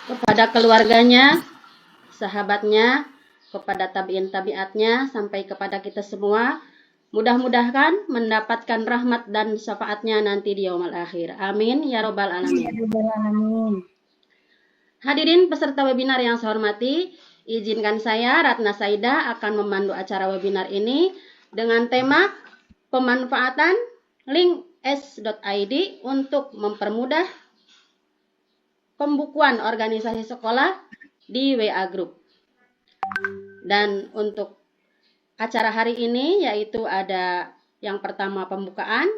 kepada keluarganya, sahabatnya, kepada tabi'in tabi'atnya, sampai kepada kita semua. Mudah-mudahan mendapatkan rahmat dan syafaatnya nanti di yaumul akhir. Amin ya robbal alamin. Hadirin peserta webinar yang saya hormati, izinkan saya Ratna Saida akan memandu acara webinar ini dengan tema pemanfaatan link s.id untuk mempermudah pembukuan organisasi sekolah di WA Group. Dan untuk acara hari ini yaitu ada yang pertama pembukaan,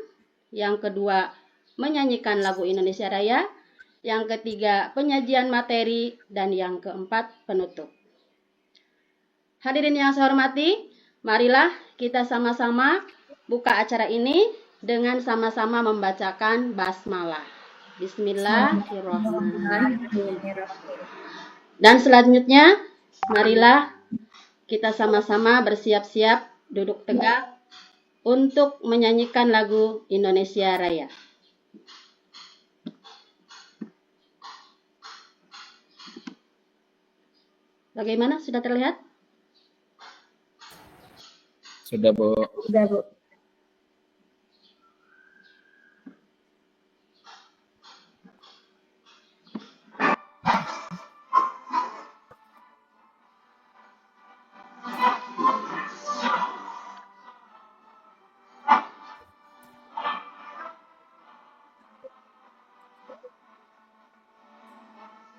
yang kedua menyanyikan lagu Indonesia Raya, yang ketiga penyajian materi, dan yang keempat penutup. Hadirin yang saya hormati, marilah kita sama-sama buka acara ini dengan sama-sama membacakan basmalah. Bismillahirrahmanirrahim. Dan selanjutnya, marilah kita sama-sama bersiap-siap duduk tegak untuk menyanyikan lagu Indonesia Raya. Bagaimana? Sudah terlihat? Sudah, Bu. Sudah, Bu.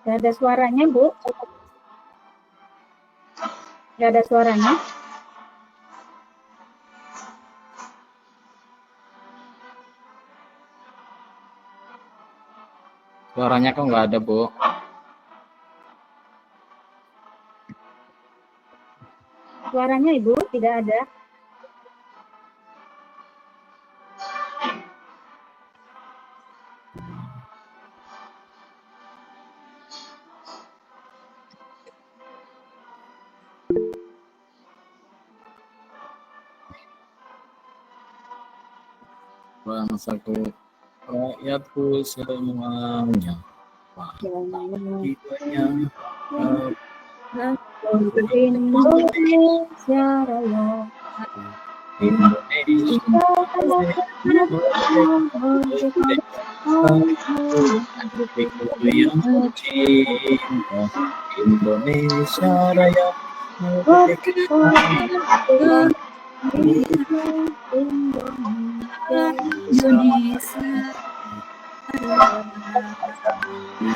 Gak ada suaranya, Bu. Gak ada suaranya. Suaranya kok nggak ada, Bu. Suaranya, Ibu, tidak ada. Bangsaku, rakyatku semuanya, hidupnya Indonesia Raya. Indonesia Raya.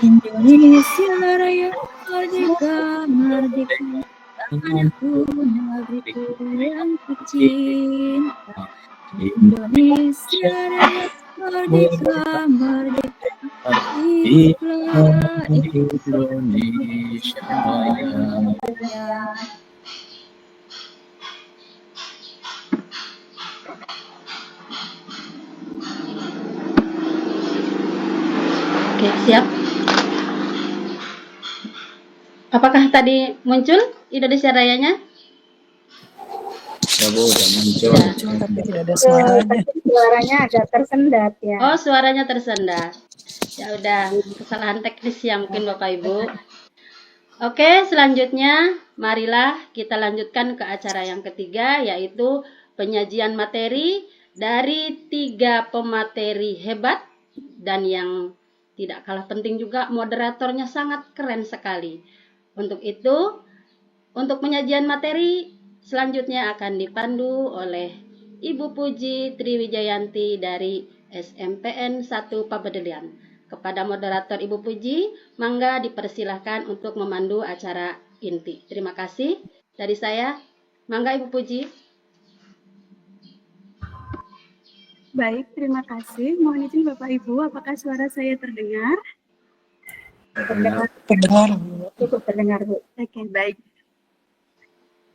Indonesia Raya, merdeka, merdeka, tanahku, negeriku yang kucinta. Indonesia Raya, merdeka, merdeka, hiduplah Indonesia Raya. Oke, siap. Apakah tadi muncul Indonesia Rayanya? Ya, Bu, udah muncul. Tapi tidak ada suaranya. Suaranya agak tersendat ya. Oh, suaranya tersendat. Ya udah, kesalahan teknis ya mungkin Bapak Ibu. Oke, selanjutnya marilah kita lanjutkan ke acara yang ketiga, yaitu penyajian materi dari 3 pemateri hebat dan yang tidak kalah penting juga moderatornya sangat keren sekali. Untuk itu, untuk penyajian materi selanjutnya akan dipandu oleh Ibu Puji Triwijayanti dari SMPN 1 Pabedelian. Kepada moderator Ibu Puji, mangga dipersilahkan untuk memandu acara inti. Terima kasih dari saya. Mangga Ibu Puji. Baik, terima kasih. Mohon izin Bapak Ibu, apakah suara saya terdengar? Terdengar. Cukup terdengar, Bu. Oke, baik.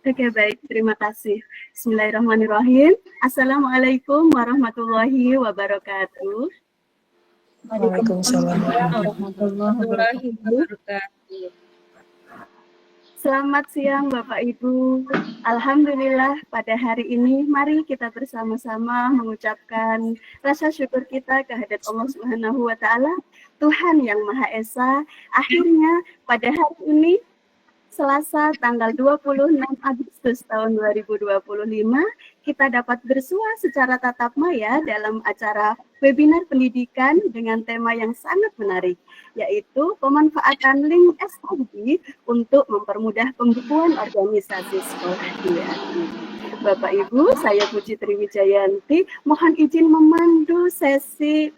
Oke, baik. Terima kasih. Bismillahirrahmanirrahim. Assalamualaikum warahmatullahi wabarakatuh. Waalaikumsalam warahmatullahi wabarakatuh. Selamat siang Bapak Ibu. Alhamdulillah pada hari ini mari kita bersama-sama mengucapkan rasa syukur kita kehadirat Allah Subhanahu wa taala Tuhan Yang Maha Esa, akhirnya pada hari ini Selasa tanggal 26 Agustus tahun 2025, kita dapat bersua secara tatap maya dalam acara webinar pendidikan dengan tema yang sangat menarik, yaitu pemanfaatan link SOB untuk mempermudah pembukuan organisasi sekolah di WAI. Bapak Ibu, saya Puji Triwijayanti, mohon izin memandu sesi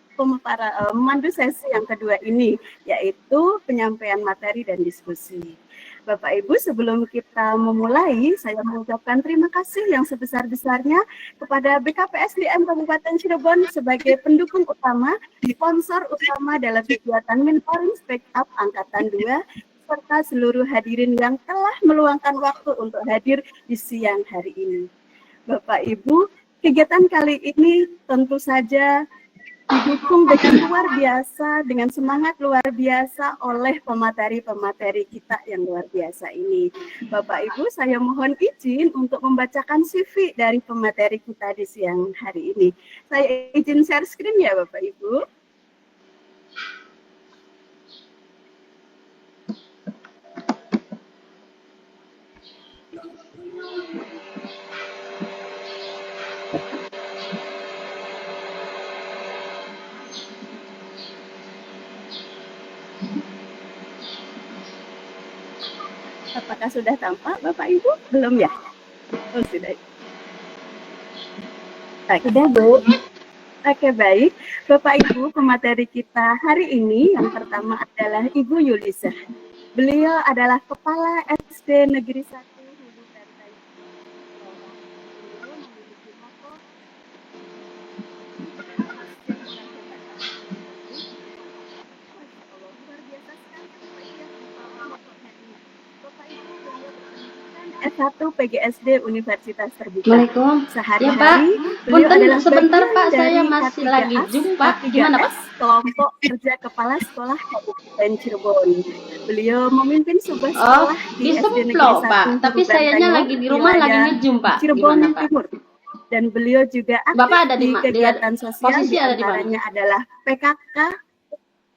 yang kedua ini, yaitu penyampaian materi dan diskusi. Bapak Ibu, sebelum kita memulai, saya mengucapkan terima kasih yang sebesar-besarnya kepada BKPSDM Kabupaten Cirebon sebagai pendukung utama, sponsor utama dalam kegiatan Mentoring Speak Up Angkatan 2, serta seluruh hadirin yang telah meluangkan waktu untuk hadir di siang hari ini. Bapak Ibu, kegiatan kali ini tentu saja didukung dengan luar biasa, dengan semangat luar biasa oleh pemateri-pemateri kita yang luar biasa ini. Bapak Ibu, saya mohon izin untuk membacakan CV dari pemateri kita di siang hari ini. Saya izin share screen ya Bapak Ibu. Apakah sudah tampak Bapak Ibu? Belum ya? Oh sudah. Sudah Bu. Oke baik, Bapak Ibu pemateri kita hari ini yang pertama adalah Ibu Yulisa. Beliau adalah Kepala SD Negeri 1 Hulu Bantai. S1 PGSD Universitas Terbuka. Assalamualaikum. Sehari-hari Ya, Pak. adalah Sebentar bagian Pak, saya dari masih K3S, lagi jumpa. Gimana Pak? Kelompok kerja kepala sekolah Kabupaten Cirebon. Beliau memimpin sebuah sekolah di SD Negeri 1 Pak. Tapi sayanya lagi di rumah lagi ngejum Pak. Cirebon Gimana Pak? Timur. Dan beliau juga aktif Bapak ada di kegiatan sosial, posisi ada di mana? diantaranya adalah PKK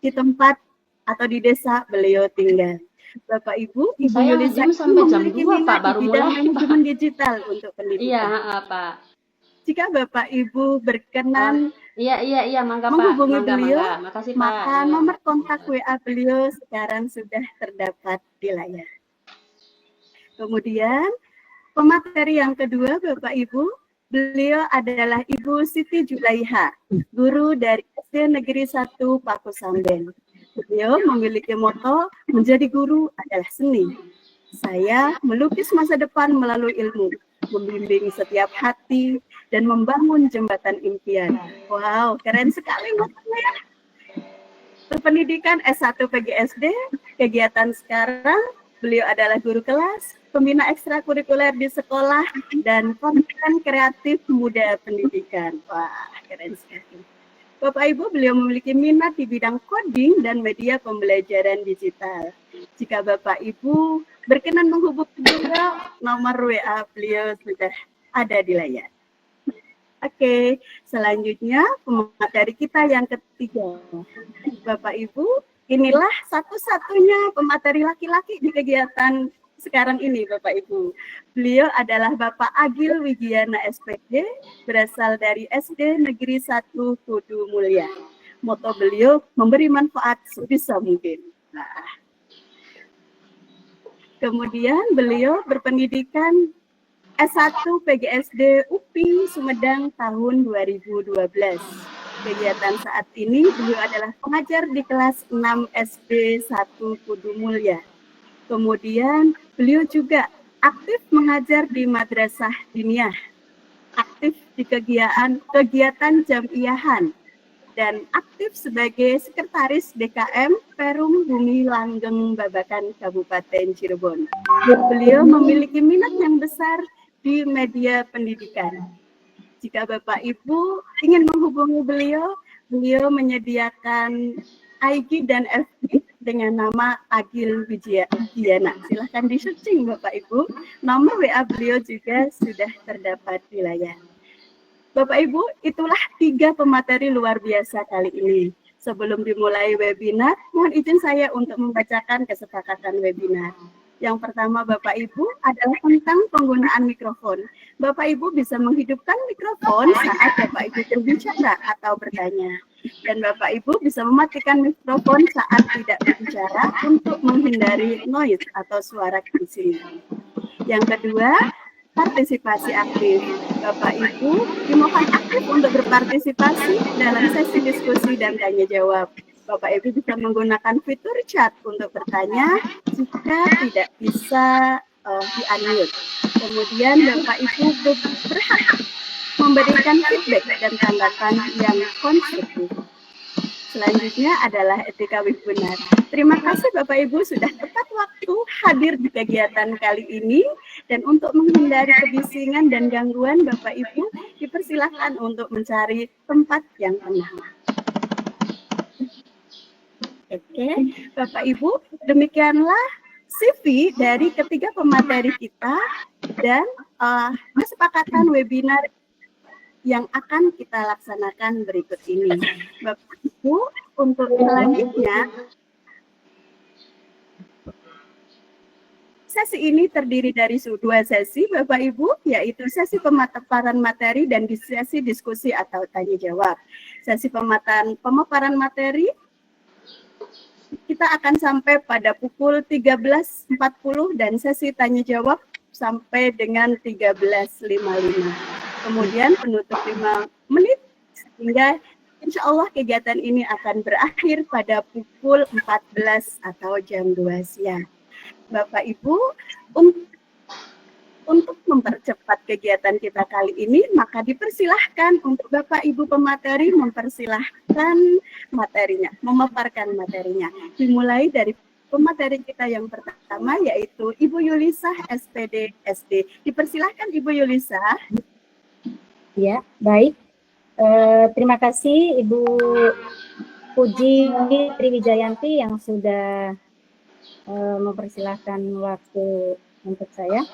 di tempat atau di desa beliau tinggal. Bapak Ibu, Ibu Saya Yulisa ngejum sampai jam memiliki 2 Pak, minat baru di bidang mulai manajemen Pak. digital untuk pendidikan. Iya, Pak. Jika Bapak Ibu berkenan Iya, mangga Pak. menghubungi Mangga. beliau, Makasih Pak. maka nomor kontak WA beliau sekarang sudah terdapat di layar. Kemudian pemateri yang kedua Bapak Ibu, beliau adalah Ibu Siti Julaiha, guru dari SD Negeri 1 Pakusamben. Beliau memiliki moto, menjadi guru adalah seni. Saya melukis masa depan melalui ilmu, membimbing setiap hati, dan membangun jembatan impian. Wow, keren sekali motonya. Berpendidikan S1 PGSD, kegiatan sekarang, beliau adalah guru kelas, pembina ekstrakurikuler di sekolah, dan konten kreatif muda pendidikan. Wah, keren sekali. Bapak Ibu, beliau memiliki minat di bidang coding dan media pembelajaran digital. Jika Bapak Ibu berkenan menghubungi beliau, nomor WA beliau sudah ada di layar. Oke, selanjutnya pemateri kita yang ketiga. Bapak Ibu, inilah satu-satunya pemateri laki-laki di kegiatan sekarang ini Bapak Ibu. Beliau adalah Bapak Agil Wigiana SPD, berasal dari SD Negeri 1 Kudu Mulia. Moto beliau, memberi manfaat sebisa mungkin. Nah. Kemudian beliau berpendidikan S1 PGSD UPI Sumedang tahun 2012. Kegiatan saat ini beliau adalah pengajar di kelas 6 SD 1 Kudu Mulia. Kemudian beliau juga aktif mengajar di madrasah diniyah, aktif di kegiatan jamiahan, dan aktif sebagai sekretaris DKM Perum Bumi Langgeng Babakan Kabupaten Cirebon. Beliau memiliki minat yang besar di media pendidikan. Jika Bapak Ibu ingin menghubungi beliau, beliau menyediakan IG dan FB dengan nama Agil Wigiana. Silahkan di-searching Bapak Ibu. Nomor WA beliau juga sudah terdapat di layar. Bapak Ibu, itulah 3 pemateri luar biasa kali ini. Sebelum dimulai webinar, mohon izin saya untuk membacakan kesepakatan webinar. Yang pertama Bapak Ibu adalah tentang penggunaan mikrofon. Bapak Ibu bisa menghidupkan mikrofon saat Bapak Ibu berbicara atau bertanya. Dan Bapak Ibu bisa mematikan mikrofon saat tidak berbicara untuk menghindari noise atau suara di sini. Yang kedua, partisipasi aktif. Bapak Ibu dimohon aktif untuk berpartisipasi dalam sesi diskusi dan tanya jawab. Bapak Ibu bisa menggunakan fitur chat untuk bertanya jika tidak bisa di-unmute. Kemudian Bapak Ibu berhak memberikan feedback dan tanggapan yang konstruktif. Selanjutnya adalah etika webinar. Terima kasih Bapak Ibu sudah tepat waktu hadir di kegiatan kali ini, dan untuk menghindari kebisingan dan gangguan, Bapak Ibu dipersilahkan untuk mencari tempat yang tenang. Oke, Bapak Ibu, demikianlah CV dari ketiga pemateri kita dan kesepakatan webinar yang akan kita laksanakan berikut ini. Bapak Ibu, untuk selanjutnya, sesi ini terdiri dari dua sesi, Bapak Ibu, yaitu sesi pemaparan materi dan sesi diskusi atau tanya jawab. Sesi pemaparan materi kita akan sampai pada pukul 13.40 dan sesi tanya jawab sampai dengan 13.55. Kemudian penutup 5 menit sehingga insya Allah kegiatan ini akan berakhir pada pukul 14 atau jam 2 siang. Bapak Ibu, untuk mempercepat kegiatan kita kali ini, maka dipersilahkan untuk Bapak Ibu pemateri mempersilahkan materinya, memaparkan materinya. Dimulai dari pemateri kita yang pertama, yaitu Ibu Yulisah, SPD, SD. Dipersilahkan Ibu Yulisah. Ya, baik. Terima kasih Ibu Puji Triwijayanti yang sudah mempersilahkan waktu untuk saya.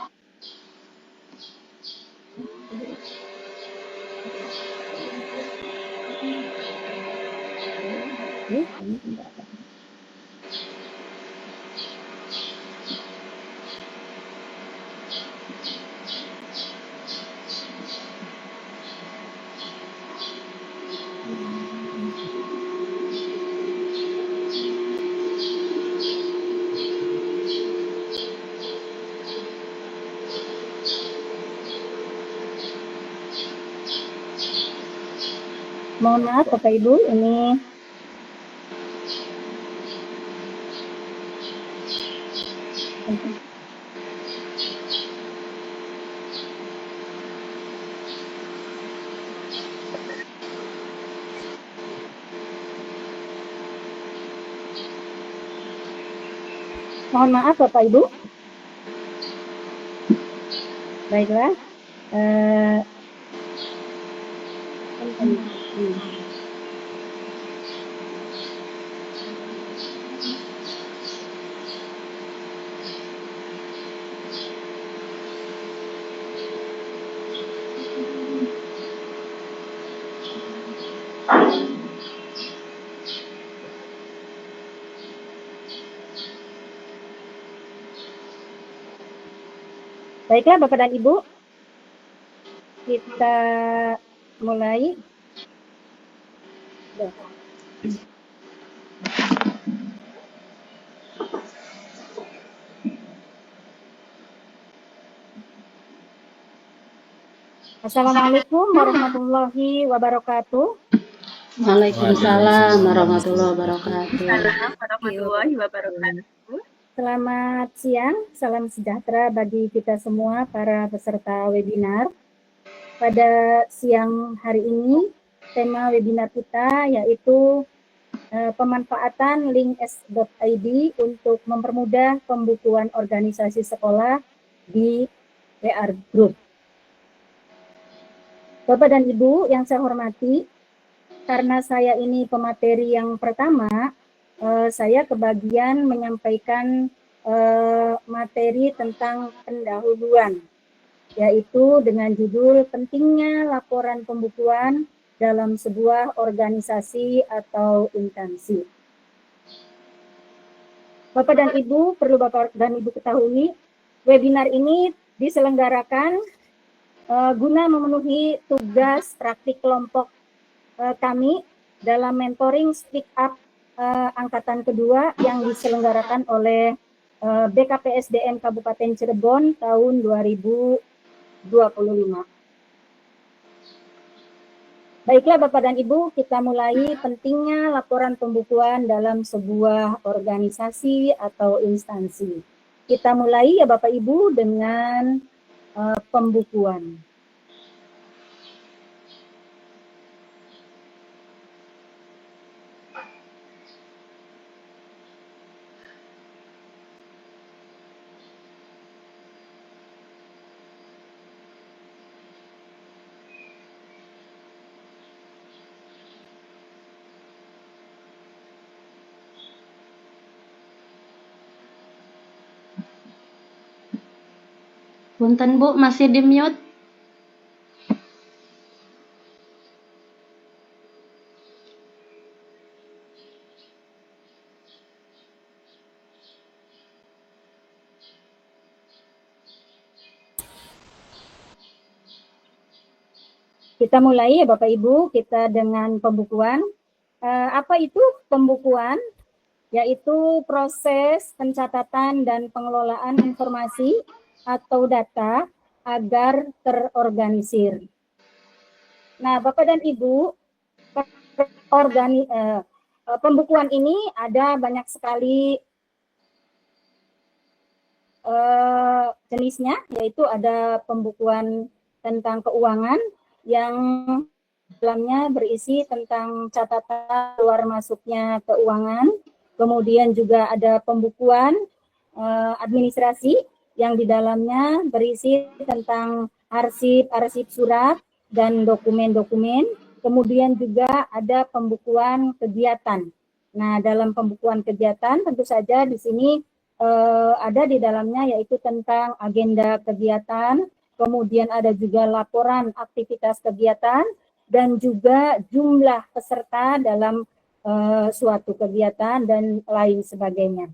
Mohon maaf Bapak Ibu, ini mohon maaf Bapak Ibu. Baiklah. Baiklah Bapak dan Ibu, kita mulai. Assalamualaikum warahmatullahi wabarakatuh. Waalaikumsalam warahmatullahi wabarakatuh. Assalamualaikum warahmatullahi wabarakatuh. Selamat siang, salam sejahtera bagi kita semua para peserta webinar. Pada siang hari ini, tema webinar kita yaitu pemanfaatan link s.id untuk mempermudah pembukuan organisasi sekolah di WR Group. Bapak dan Ibu yang saya hormati, karena saya ini pemateri yang pertama, saya kebagian menyampaikan materi tentang pendahuluan, yaitu dengan judul pentingnya laporan pembukuan dalam sebuah organisasi atau instansi. Bapak dan Ibu, perlu Bapak dan Ibu ketahui, webinar ini diselenggarakan guna memenuhi tugas praktik kelompok kami dalam mentoring Speak Up angkatan kedua yang diselenggarakan oleh BKPSDM Kabupaten Cirebon tahun 2025. Baiklah Bapak dan Ibu, kita mulai pentingnya laporan pembukuan dalam sebuah organisasi atau instansi. Kita mulai ya Bapak Ibu dengan pembukuan. Punten Bu, masih di mute. Kita mulai ya Bapak Ibu, kita dengan pembukuan. Apa itu pembukuan? Yaitu proses pencatatan dan pengelolaan informasi atau data agar terorganisir. Nah, Bapak dan Ibu, pembukuan ini ada banyak sekali jenisnya, yaitu ada pembukuan tentang keuangan yang dalamnya berisi tentang catatan keluar masuknya keuangan. Kemudian juga ada pembukuan administrasi yang di dalamnya berisi tentang arsip surat dan dokumen-dokumen. Kemudian juga ada pembukuan kegiatan. Nah, dalam pembukuan kegiatan tentu saja di sini ada di dalamnya yaitu tentang agenda kegiatan, kemudian ada juga laporan aktivitas kegiatan, dan juga jumlah peserta dalam suatu kegiatan dan lain sebagainya.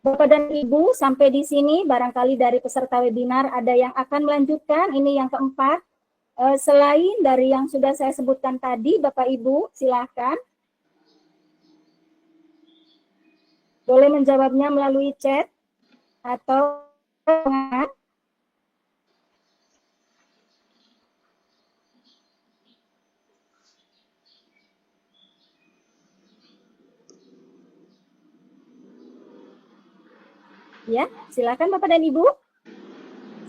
Bapak dan Ibu, sampai di sini barangkali dari peserta webinar ada yang akan melanjutkan. Ini yang keempat. Selain dari yang sudah saya sebutkan tadi, Bapak Ibu silakan. Boleh menjawabnya melalui chat atau ya, silakan Bapak dan Ibu.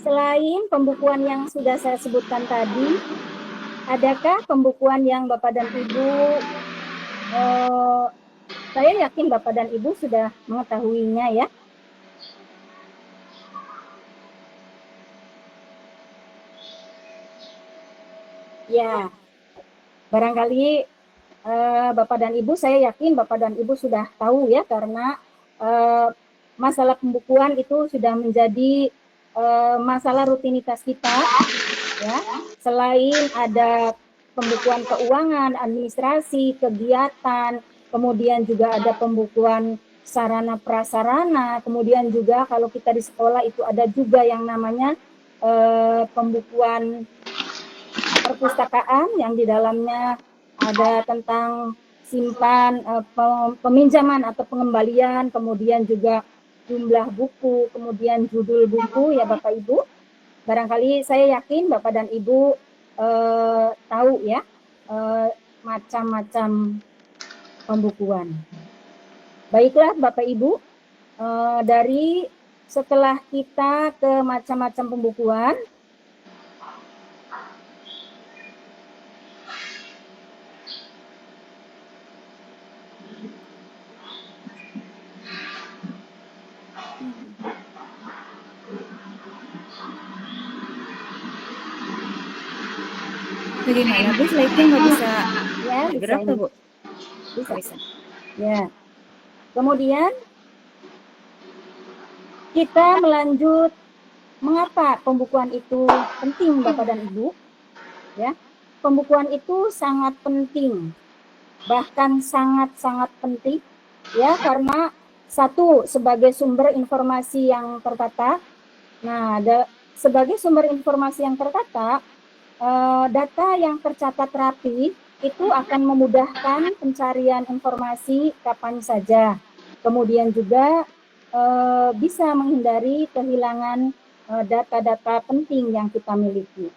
Selain pembukuan yang sudah saya sebutkan tadi, adakah pembukuan yang Bapak dan Ibu, saya yakin Bapak dan Ibu sudah mengetahuinya ya. Ya, barangkali Bapak dan Ibu, saya yakin Bapak dan Ibu sudah tahu ya, karena masalah pembukuan itu sudah menjadi masalah rutinitas kita ya. Selain ada pembukuan keuangan, administrasi, kegiatan, kemudian juga ada pembukuan sarana prasarana, kemudian juga kalau kita di sekolah itu ada juga yang namanya pembukuan perpustakaan yang di dalamnya ada tentang simpan, peminjaman atau pengembalian, kemudian juga jumlah buku, kemudian judul buku ya Bapak Ibu. Barangkali saya yakin Bapak dan Ibu tahu ya macam-macam pembukuan. Baiklah Bapak Ibu, dari setelah kita ke macam-macam pembukuan, bagaimana Bu, slide-nya nggak bisa ya gerak bisa, tuh Bu? bisa. Ya. Kemudian kita melanjut mengapa pembukuan itu penting Bapak dan Ibu. Ya. pembukuan itu sangat penting, bahkan sangat-sangat penting, ya, karena satu, sebagai sumber informasi yang tertata. Nah, sebagai sumber informasi yang tertata, data yang tercatat rapi itu akan memudahkan pencarian informasi kapan saja. Kemudian juga bisa menghindari kehilangan data-data penting yang kita miliki.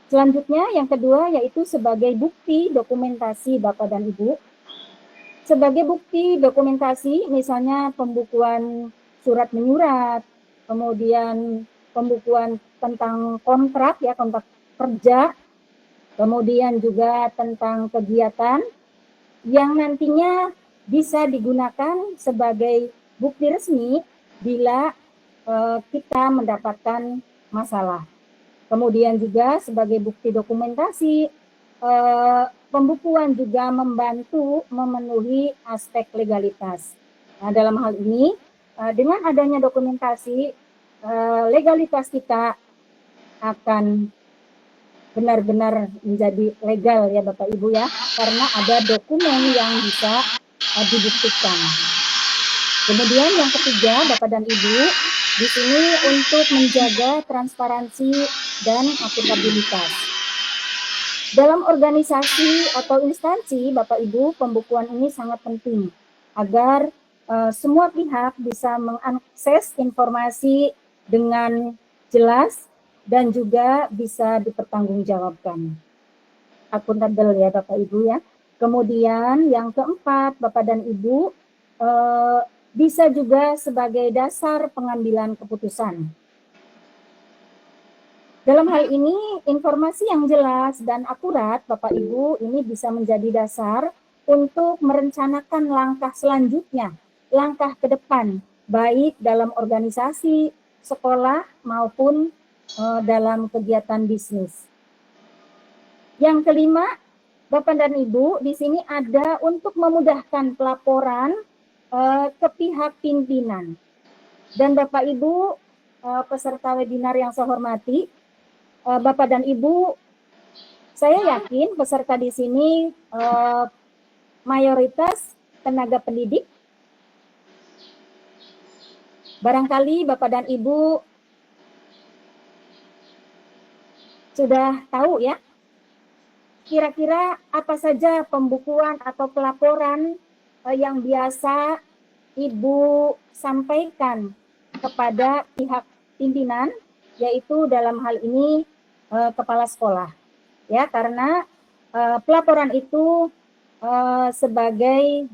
Selanjutnya, yang kedua yaitu sebagai bukti dokumentasi Bapak dan Ibu. Sebagai bukti dokumentasi, misalnya pembukuan surat menyurat, kemudian pembukuan tentang kontrak, ya, kontrak kerja, kemudian juga tentang kegiatan yang nantinya bisa digunakan sebagai bukti resmi bila kita mendapatkan masalah. Kemudian juga sebagai bukti dokumentasi, pembukuan juga membantu memenuhi aspek legalitas. Nah, dalam hal ini, dengan adanya dokumentasi, legalitas kita akan benar-benar menjadi legal, ya Bapak Ibu, ya, karena ada dokumen yang bisa dibuktikan. Kemudian yang ketiga, Bapak dan Ibu, di sini untuk menjaga transparansi dan akuntabilitas. Dalam organisasi atau instansi, Bapak Ibu, pembukuan ini sangat penting agar semua pihak bisa mengakses informasi dengan jelas dan juga bisa dipertanggungjawabkan. Akuntabel, ya Bapak Ibu, ya. Kemudian yang keempat, Bapak dan Ibu, bisa juga sebagai dasar pengambilan keputusan. Dalam hal ini, informasi yang jelas dan akurat, Bapak Ibu, ini bisa menjadi dasar untuk merencanakan langkah selanjutnya, langkah ke depan, baik dalam organisasi, sekolah, maupun dalam kegiatan bisnis. Yang kelima, Bapak dan Ibu, di sini ada untuk memudahkan pelaporan ke pihak pimpinan. Dan Bapak Ibu, peserta webinar yang saya hormati, Bapak dan Ibu, saya yakin peserta di sini mayoritas tenaga pendidik. Barangkali Bapak dan Ibu sudah tahu, ya, kira-kira apa saja pembukuan atau pelaporan yang biasa Ibu sampaikan kepada pihak pimpinan, yaitu dalam hal ini kepala sekolah, ya, karena pelaporan itu sebagai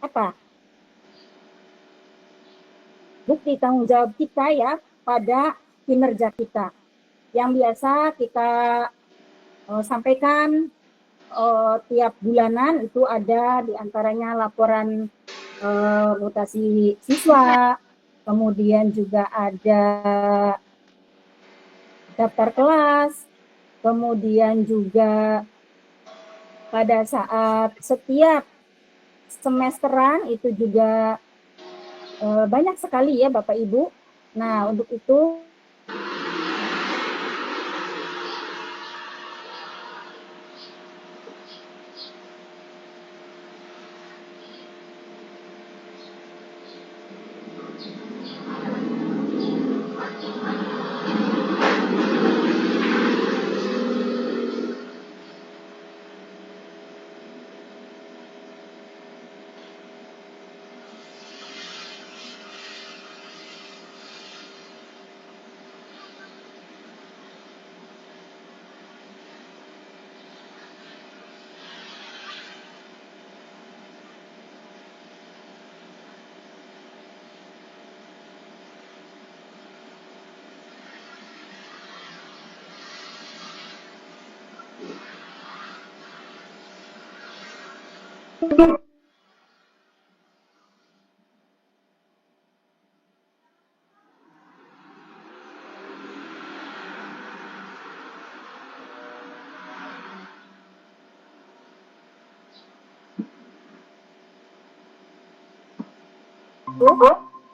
apa? Bukti tanggung jawab kita, ya, pada kinerja kita. Yang biasa kita sampaikan tiap bulanan itu ada diantaranya laporan mutasi siswa, kemudian juga ada daftar kelas, kemudian juga pada saat setiap semesteran itu juga banyak sekali, ya Bapak Ibu. Nah, untuk itu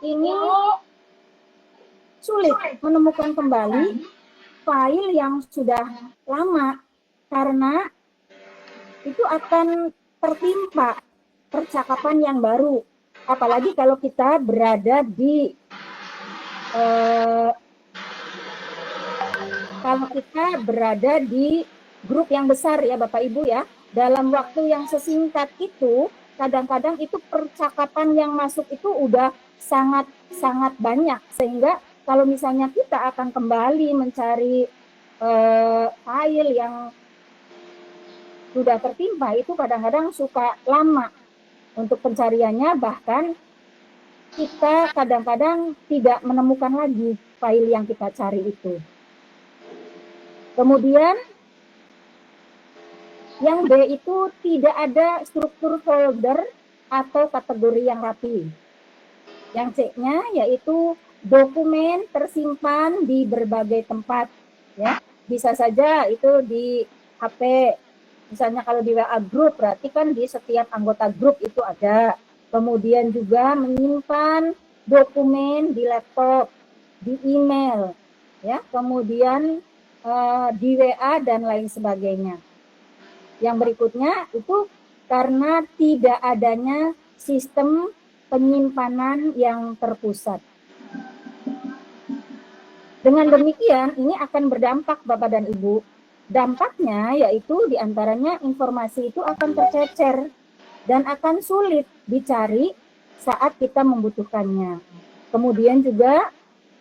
ini sulit menemukan kembali file yang sudah lama karena itu akan tertimpa percakapan yang baru. Apalagi kalau kita berada di grup yang besar ya Bapak Ibu ya, dalam waktu yang sesingkat itu, kadang-kadang itu percakapan yang masuk itu udah sangat banyak, sehingga kalau misalnya kita akan kembali mencari file yang sudah tertimpa, itu kadang-kadang suka lama untuk pencariannya, bahkan kita kadang-kadang tidak menemukan lagi file yang kita cari itu. Kemudian yang B itu tidak ada struktur folder atau kategori yang rapi. Yang C-nya yaitu dokumen tersimpan di berbagai tempat, ya. Bisa saja itu di HP. Misalnya kalau di WA group, berarti kan di setiap anggota grup itu ada. Kemudian juga menyimpan dokumen di laptop, di email, ya. Kemudian di WA dan lain sebagainya. Yang berikutnya itu karena tidak adanya sistem penyimpanan yang terpusat. Dengan demikian, ini akan berdampak Bapak dan Ibu. Dampaknya yaitu diantaranya informasi itu akan tercecer dan akan sulit dicari saat kita membutuhkannya. Kemudian juga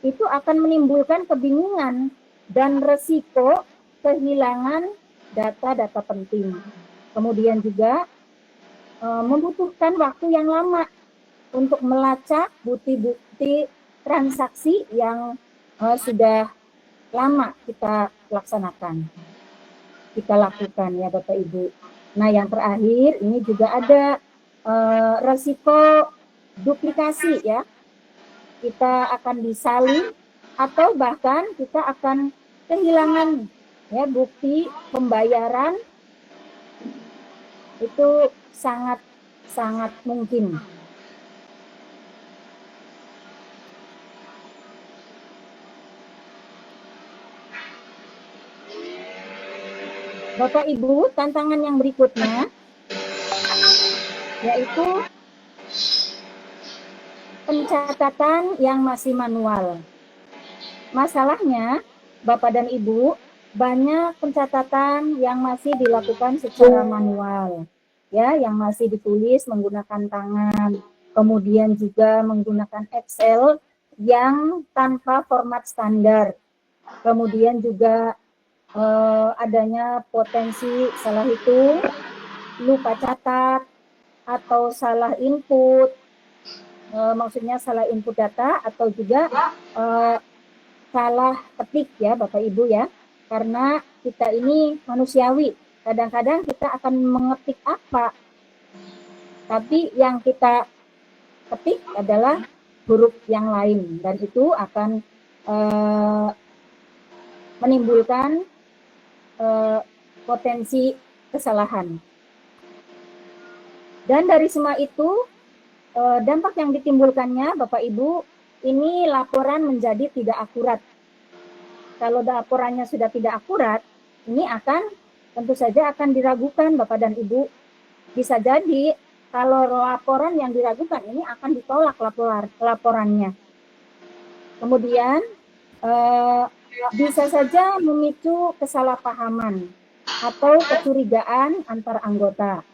itu akan menimbulkan kebingungan dan resiko kehilangan data-data penting. Kemudian juga membutuhkan waktu yang lama untuk melacak bukti-bukti transaksi yang sudah lama kita laksanakan, kita lakukan ya Bapak Ibu. Nah yang terakhir ini juga ada resiko duplikasi ya. Kita akan disalin atau bahkan kita akan kehilangan ya bukti pembayaran, itu sangat mungkin. Bapak Ibu, tantangan yang berikutnya yaitu pencatatan yang masih manual. Masalahnya, Bapak dan Ibu, banyak pencatatan yang masih dilakukan secara manual, ya, yang masih ditulis menggunakan tangan, kemudian juga menggunakan Excel yang tanpa format standar. Kemudian juga adanya potensi salah hitung, lupa catat, atau salah input, maksudnya salah input data, atau juga salah ketik ya Bapak Ibu ya. Karena kita ini manusiawi, kadang-kadang kita akan mengetik apa, tapi yang kita ketik adalah huruf yang lain, dan itu akan menimbulkan potensi kesalahan. Dan dari semua itu, dampak yang ditimbulkannya Bapak Ibu, ini laporan menjadi tidak akurat. Kalau laporannya sudah tidak akurat, ini akan tentu saja akan diragukan Bapak dan Ibu. Bisa jadi kalau laporan yang diragukan ini akan ditolak laporannya. Kemudian bisa saja memicu kesalahpahaman atau kecurigaan antar anggota.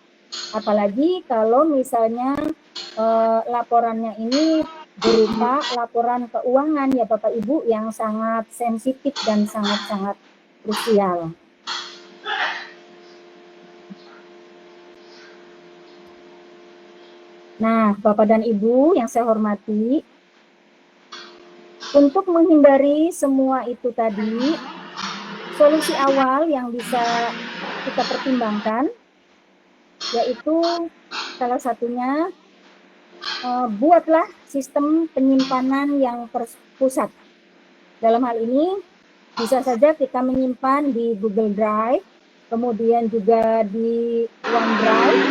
Apalagi kalau misalnya laporannya ini berupa laporan keuangan ya Bapak Ibu, yang sangat sensitif dan sangat krusial. Nah, Bapak dan Ibu yang saya hormati, untuk menghindari semua itu tadi, solusi awal yang bisa kita pertimbangkan yaitu salah satunya buatlah sistem penyimpanan yang terpusat. Dalam hal ini bisa saja kita menyimpan di Google Drive, kemudian juga di OneDrive.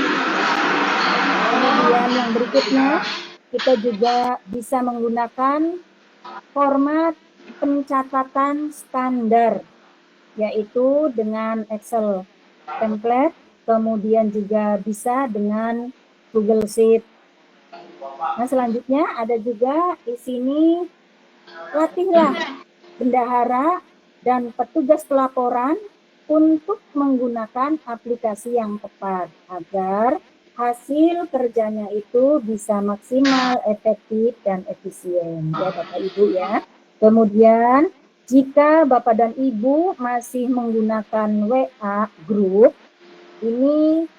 Kemudian yang berikutnya kita juga bisa menggunakan format pencatatan standar, yaitu dengan Excel. template, kemudian juga bisa dengan Google Sheet. Nah, selanjutnya ada juga di sini, latihlah bendahara dan petugas pelaporan untuk menggunakan aplikasi yang tepat agar hasil kerjanya itu bisa maksimal, efektif, dan efisien. Ya Bapak Ibu ya. Kemudian jika Bapak dan Ibu masih menggunakan WA group, ini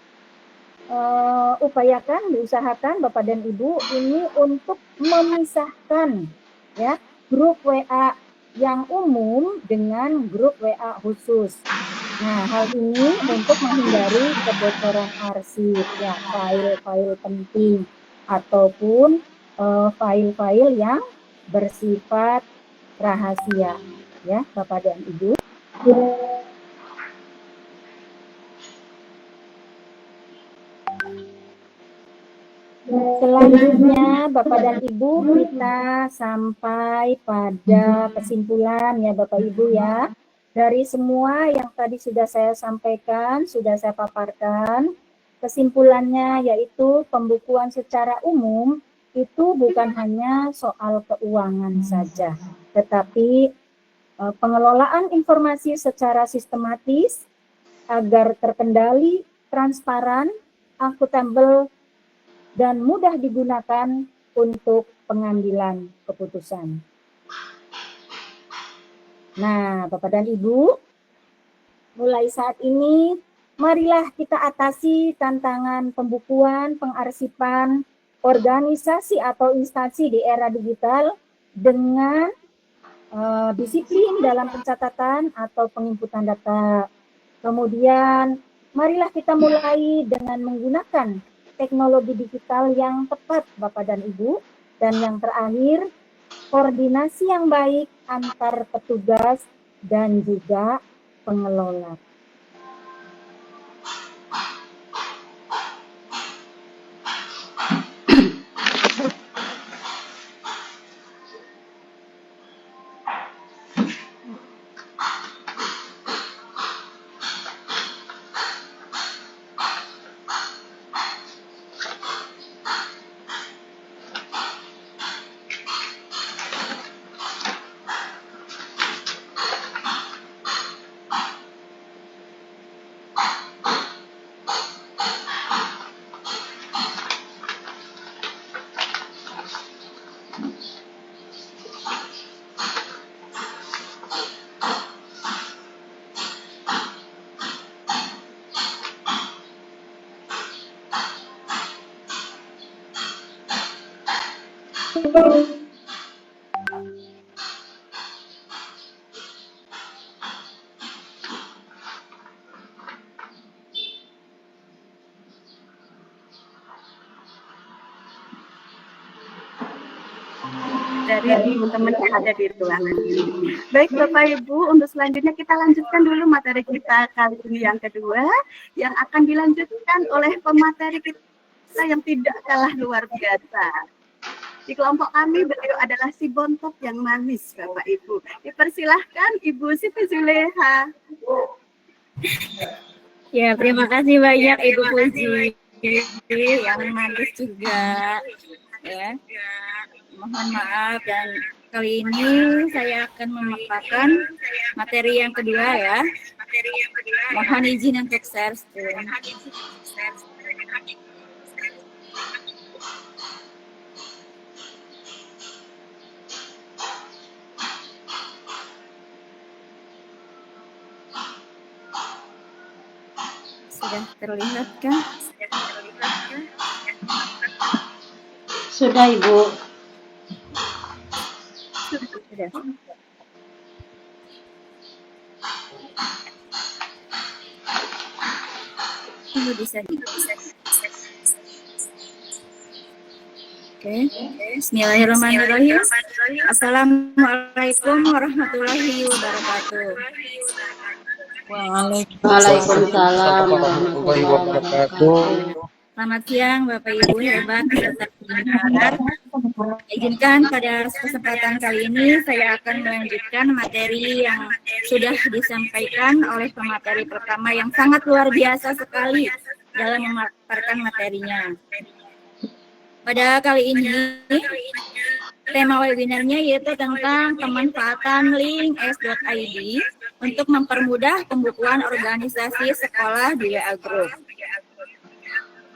diusahakan Bapak dan Ibu ini untuk memisahkan ya grup WA yang umum dengan grup WA khusus. Nah, hal ini untuk menghindari kebocoran arsip ya, file-file penting ataupun file-file yang bersifat rahasia ya, Bapak dan Ibu. Selanjutnya Bapak dan Ibu, kita sampai pada kesimpulan ya Bapak Ibu ya. Dari semua yang tadi sudah saya sampaikan, sudah saya paparkan, kesimpulannya yaitu pembukuan secara umum itu bukan hanya soal keuangan saja, tetapi pengelolaan informasi secara sistematis agar terkendali, transparan, akuntabel, dan mudah digunakan untuk pengambilan keputusan. Nah, Bapak dan Ibu, mulai saat ini, marilah kita atasi tantangan pembukuan, pengarsipan, organisasi atau instansi di era digital dengan disiplin dalam pencatatan atau penginputan data. Kemudian, marilah kita mulai dengan menggunakan teknologi digital yang tepat, Bapak dan Ibu. Dan yang terakhir, koordinasi yang baik antar petugas dan juga pengelola. Dari teman-teman yang ada di ruangan ini. Baik Bapak Ibu, untuk selanjutnya kita lanjutkan dulu materi kita kali ini yang kedua, yang akan dilanjutkan oleh pemateri kita yang tidak kalah luar biasa. Di kelompok kami beliau adalah si bontot yang manis, Bapak Ibu. Dipersilahkan Ibu Siti Zuleha. Ya, terima kasih banyak Ibu Puji yang manis juga. Ya. Mohon maaf, dan kali ini saya akan memaparkan materi yang kedua ya. Mohon izin untuk share screen. Sudah terlihat kan? Sudah Ibu. Sudah. Ini bisa. Oke. Bismillahirrahmanirrahim. Assalamualaikum warahmatullahi wabarakatuh. Waalaikumsalam warahmatullahi wabarakatuh. Selamat siang Bapak Ibu hebat serta pendengar. Izinkan pada kesempatan kali ini saya akan melanjutkan materi yang sudah disampaikan oleh pemateri pertama yang sangat luar biasa sekali dalam memaparkan materinya. Pada kali ini, tema webinarnya yaitu tentang pemanfaatan link s.id untuk mempermudah pembukuan organisasi sekolah di WA Group.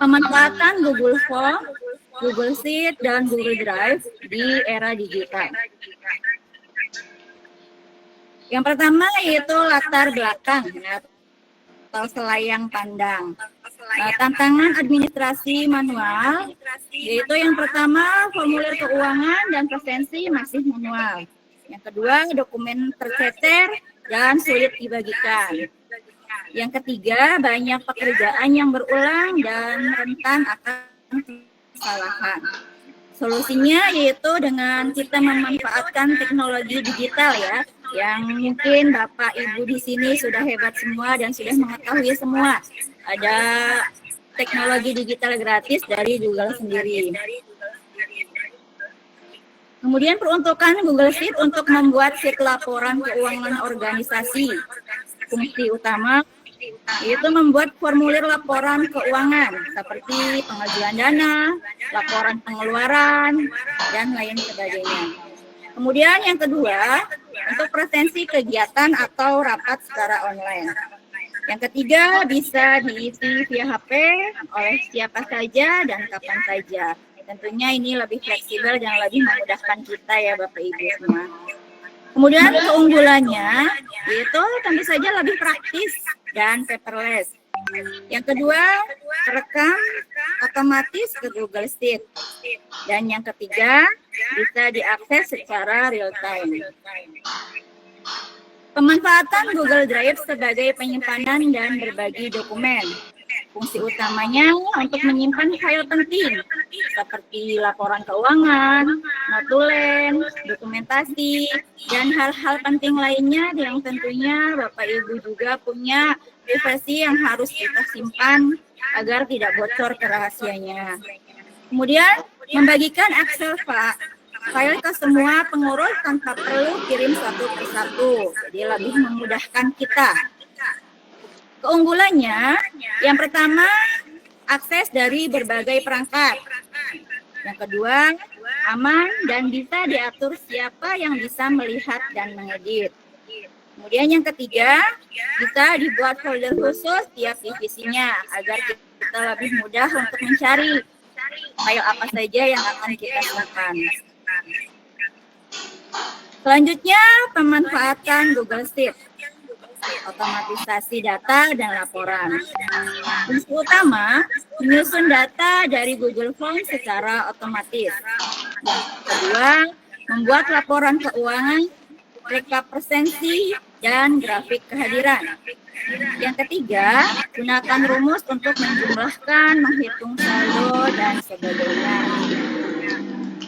Pemanfaatan Google Form, Google Sheet, dan Google Drive di era digital. Yang pertama yaitu latar belakang atau selayang pandang. Tantangan administrasi manual, yaitu yang pertama formulir keuangan dan presensi masih manual. Yang kedua dokumen tercecer dan sulit dibagikan. Yang ketiga banyak pekerjaan yang berulang dan rentan akan kesalahan. Solusinya yaitu dengan kita memanfaatkan teknologi digital ya, yang mungkin Bapak Ibu di sini sudah hebat semua dan sudah mengetahui semua. Ada teknologi digital gratis dari Google sendiri. Kemudian peruntukan Google Sheet untuk membuat sheet laporan keuangan organisasi. Fungsi utama yaitu membuat formulir laporan keuangan seperti pengajuan dana, laporan pengeluaran, dan lain sebagainya. Kemudian yang kedua, untuk presensi kegiatan atau rapat secara online. Yang ketiga, bisa diisi via HP oleh siapa saja dan kapan saja. Tentunya ini lebih fleksibel dan lebih memudahkan kita ya Bapak Ibu semua. Kemudian keunggulannya yaitu tentu saja lebih praktis dan paperless. Yang kedua, rekam otomatis ke Google Sheet. Dan yang ketiga, bisa diakses secara real time. Pemanfaatan Google Drive sebagai penyimpanan dan berbagi dokumen. Fungsi utamanya untuk menyimpan file penting seperti laporan keuangan, notulen, dokumentasi, dan hal-hal penting lainnya yang tentunya Bapak Ibu juga punya privasi yang harus kita simpan agar tidak bocor ke rahasianya. Kemudian membagikan Excel file ke semua pengurus tanpa perlu kirim satu persatu, jadi lebih memudahkan kita. Keunggulannya, yang pertama, akses dari berbagai perangkat. Yang kedua, aman dan bisa diatur siapa yang bisa melihat dan mengedit. Kemudian yang ketiga, bisa dibuat folder khusus tiap divisinya agar kita lebih mudah untuk mencari file apa saja yang akan kita simpan. Selanjutnya, pemanfaatan Google Sheet. Otomatisasi data dan laporan. Fungsi utama, menyusun data dari Google Form secara otomatis. Yang kedua, membuat laporan keuangan, rekap presensi, dan grafik kehadiran. Yang ketiga, gunakan rumus untuk menjumlahkan, menghitung saldo, dan sebagainya.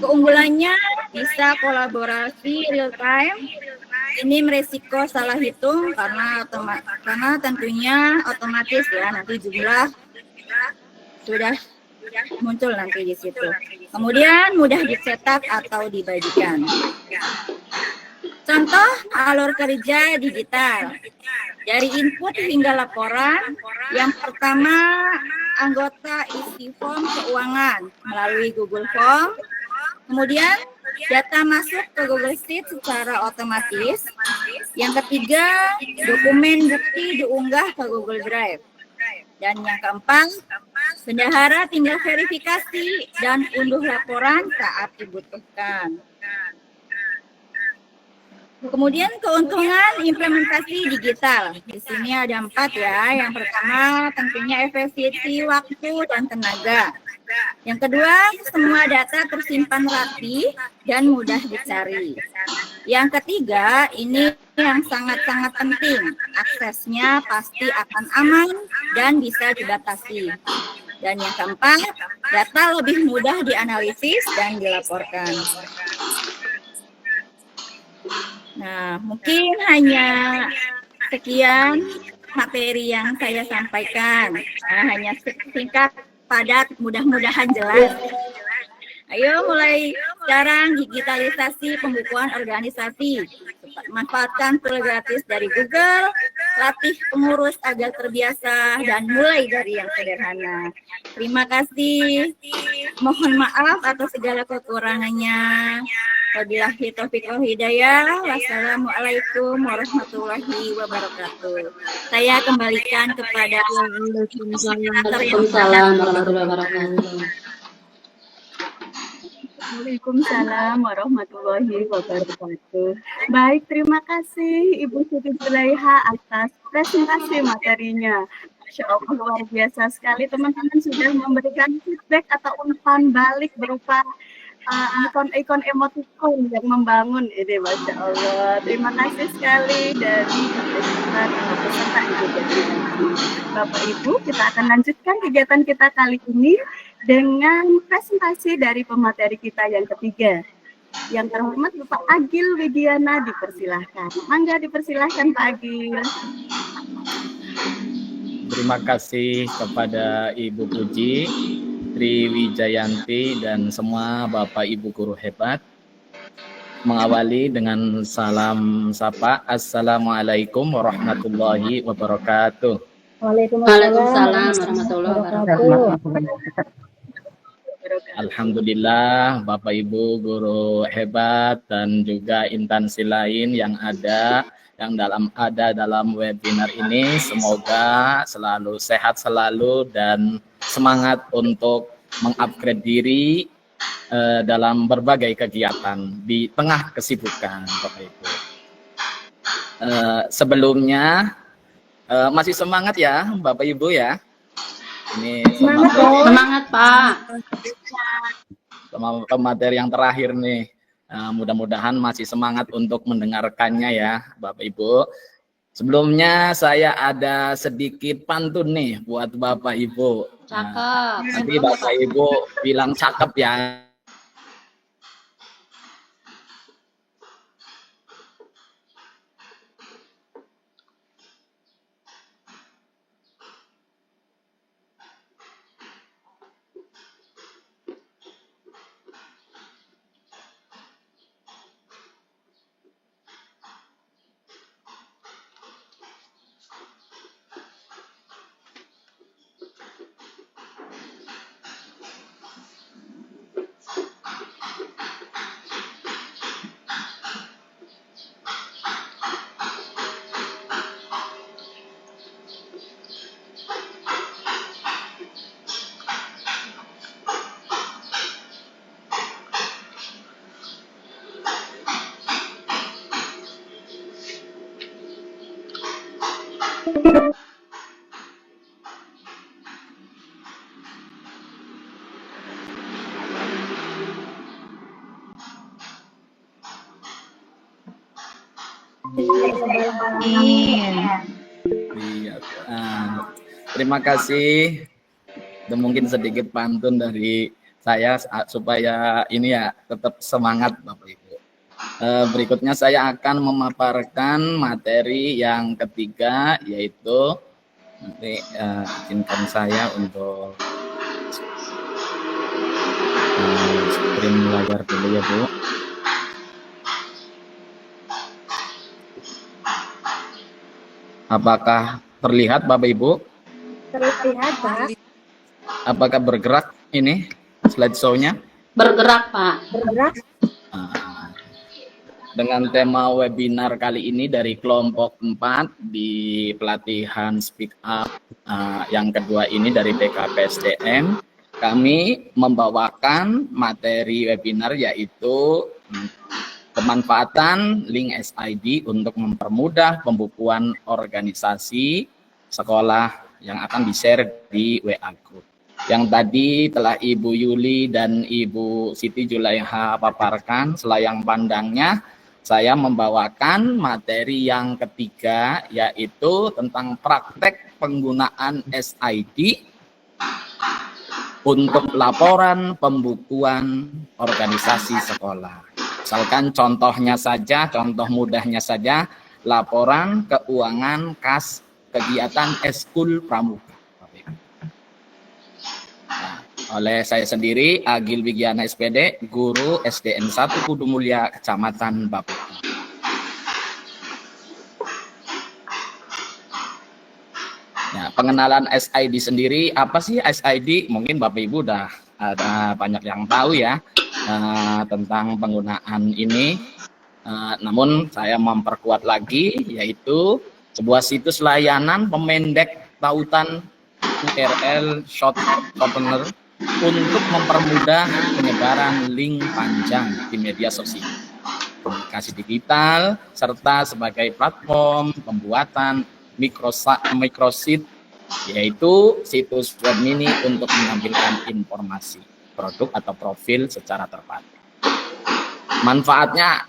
Keunggulannya bisa kolaborasi real time. Ini meresiko salah hitung karena tentunya otomatis ya nanti jumlah sudah muncul nanti di situ. Kemudian mudah dicetak atau dibagikan. Contoh alur kerja digital. Dari input hingga laporan, yang pertama anggota isi form keuangan melalui Google Form. Kemudian data masuk ke Google Sheet secara otomatis. Yang ketiga, dokumen bukti diunggah ke Google Drive. Dan yang keempat, bendahara tinggal verifikasi dan unduh laporan saat dibutuhkan. Kemudian keuntungan implementasi digital. Di sini ada 4 ya. Yang pertama tentunya efisiensi waktu dan tenaga. Yang kedua, semua data tersimpan rapi dan mudah dicari. Yang ketiga, ini yang sangat-sangat penting. Aksesnya pasti akan aman dan bisa dibatasi. Dan yang keempat, data lebih mudah dianalisis dan dilaporkan. Nah, mungkin hanya sekian materi yang saya sampaikan. Hanya singkat, padat, mudah-mudahan jelas. Ayo mulai sekarang digitalisasi pembukuan organisasi. Manfaatkan tool gratis dari Google, latih pengurus agar terbiasa, dan mulai dari yang sederhana. Terima kasih. Mohon maaf atas segala kekurangannya. Wabillahi taufiq wal hidayah. Wassalamualaikum warahmatullahi wabarakatuh. Saya kembalikan kepada Waalaikumsalam warahmatullahi wabarakatuh. Waalaikumsalam warahmatullahi wabarakatuh. Baik, terima kasih Ibu Siti Zulaiha atas presentasi materinya. Masya Allah, luar biasa sekali. Teman-teman sudah memberikan feedback atau umpan balik berupa ikon-ikon emoticon yang membangun ini, Masya Allah. Terima kasih sekali dari peserta Ibu Jati. Bapak Ibu, kita akan lanjutkan kegiatan kita kali ini dengan presentasi dari pemateri kita yang ketiga. Yang terhormat Bapak Agil Widiana, dipersilahkan. Mangga dipersilahkan Pak Agil. Terima kasih kepada Ibu Puji, Tri Wijayanti, dan semua Bapak Ibu guru hebat. Mengawali dengan salam sapa. Assalamualaikum warahmatullahi wabarakatuh. Waalaikumsalam warahmatullahi wabarakatuh. Alhamdulillah, Bapak Ibu guru hebat dan juga instansi lain yang ada dalam webinar ini, semoga selalu sehat selalu dan semangat untuk mengupgrade diri dalam berbagai kegiatan di tengah kesibukan, Bapak Ibu. Sebelumnya masih semangat ya, Bapak Ibu ya. Ini Semangat Pak. Sama materi yang terakhir nih. Mudah-mudahan masih semangat untuk mendengarkannya ya, Bapak Ibu. Sebelumnya saya ada sedikit pantun nih buat Bapak Ibu. Cakep. Nanti Bapak Ibu bilang cakep ya. Iya. Terima kasih. Dan mungkin sedikit pantun dari saya supaya ini ya tetap semangat Bapak Ibu. Berikutnya saya akan memaparkan materi yang ketiga, yaitu nanti izinkan saya untuk screen layar dulu ya Bu. Apakah terlihat Bapak Ibu? Terlihat Pak. Apakah bergerak ini slideshow-nya? Bergerak Pak. Bergerak. Dengan tema webinar kali ini dari kelompok 4 di pelatihan Speak Up yang kedua ini dari BKPSDM, kami membawakan materi webinar yaitu pemanfaatan link SID untuk mempermudah pembukuan organisasi sekolah yang akan di-share di WA Group. Yang tadi telah Ibu Yuli dan Ibu Siti Zulaiha paparkan selayang pandangnya. Saya membawakan materi yang ketiga, yaitu tentang praktek penggunaan SID untuk laporan pembukuan organisasi sekolah. Misalkan contohnya saja, contoh mudahnya saja, laporan keuangan kas kegiatan eskul pramuka. Nah, oleh saya sendiri, Agil Wigiana SPD, Guru SDN 1 Kudu Mulia, Kecamatan Bapeten. Ya, pengenalan SID sendiri, apa sih SID? Mungkin Bapak Ibu udah ada banyak yang tahu ya tentang penggunaan ini. Namun saya memperkuat lagi, yaitu sebuah situs layanan pemendek tautan URL shortener untuk mempermudah penyebaran link panjang di media sosial, komunikasi digital, serta sebagai platform pembuatan microsite, yaitu situs web mini untuk menampilkan informasi produk atau profil secara terpadu. Manfaatnya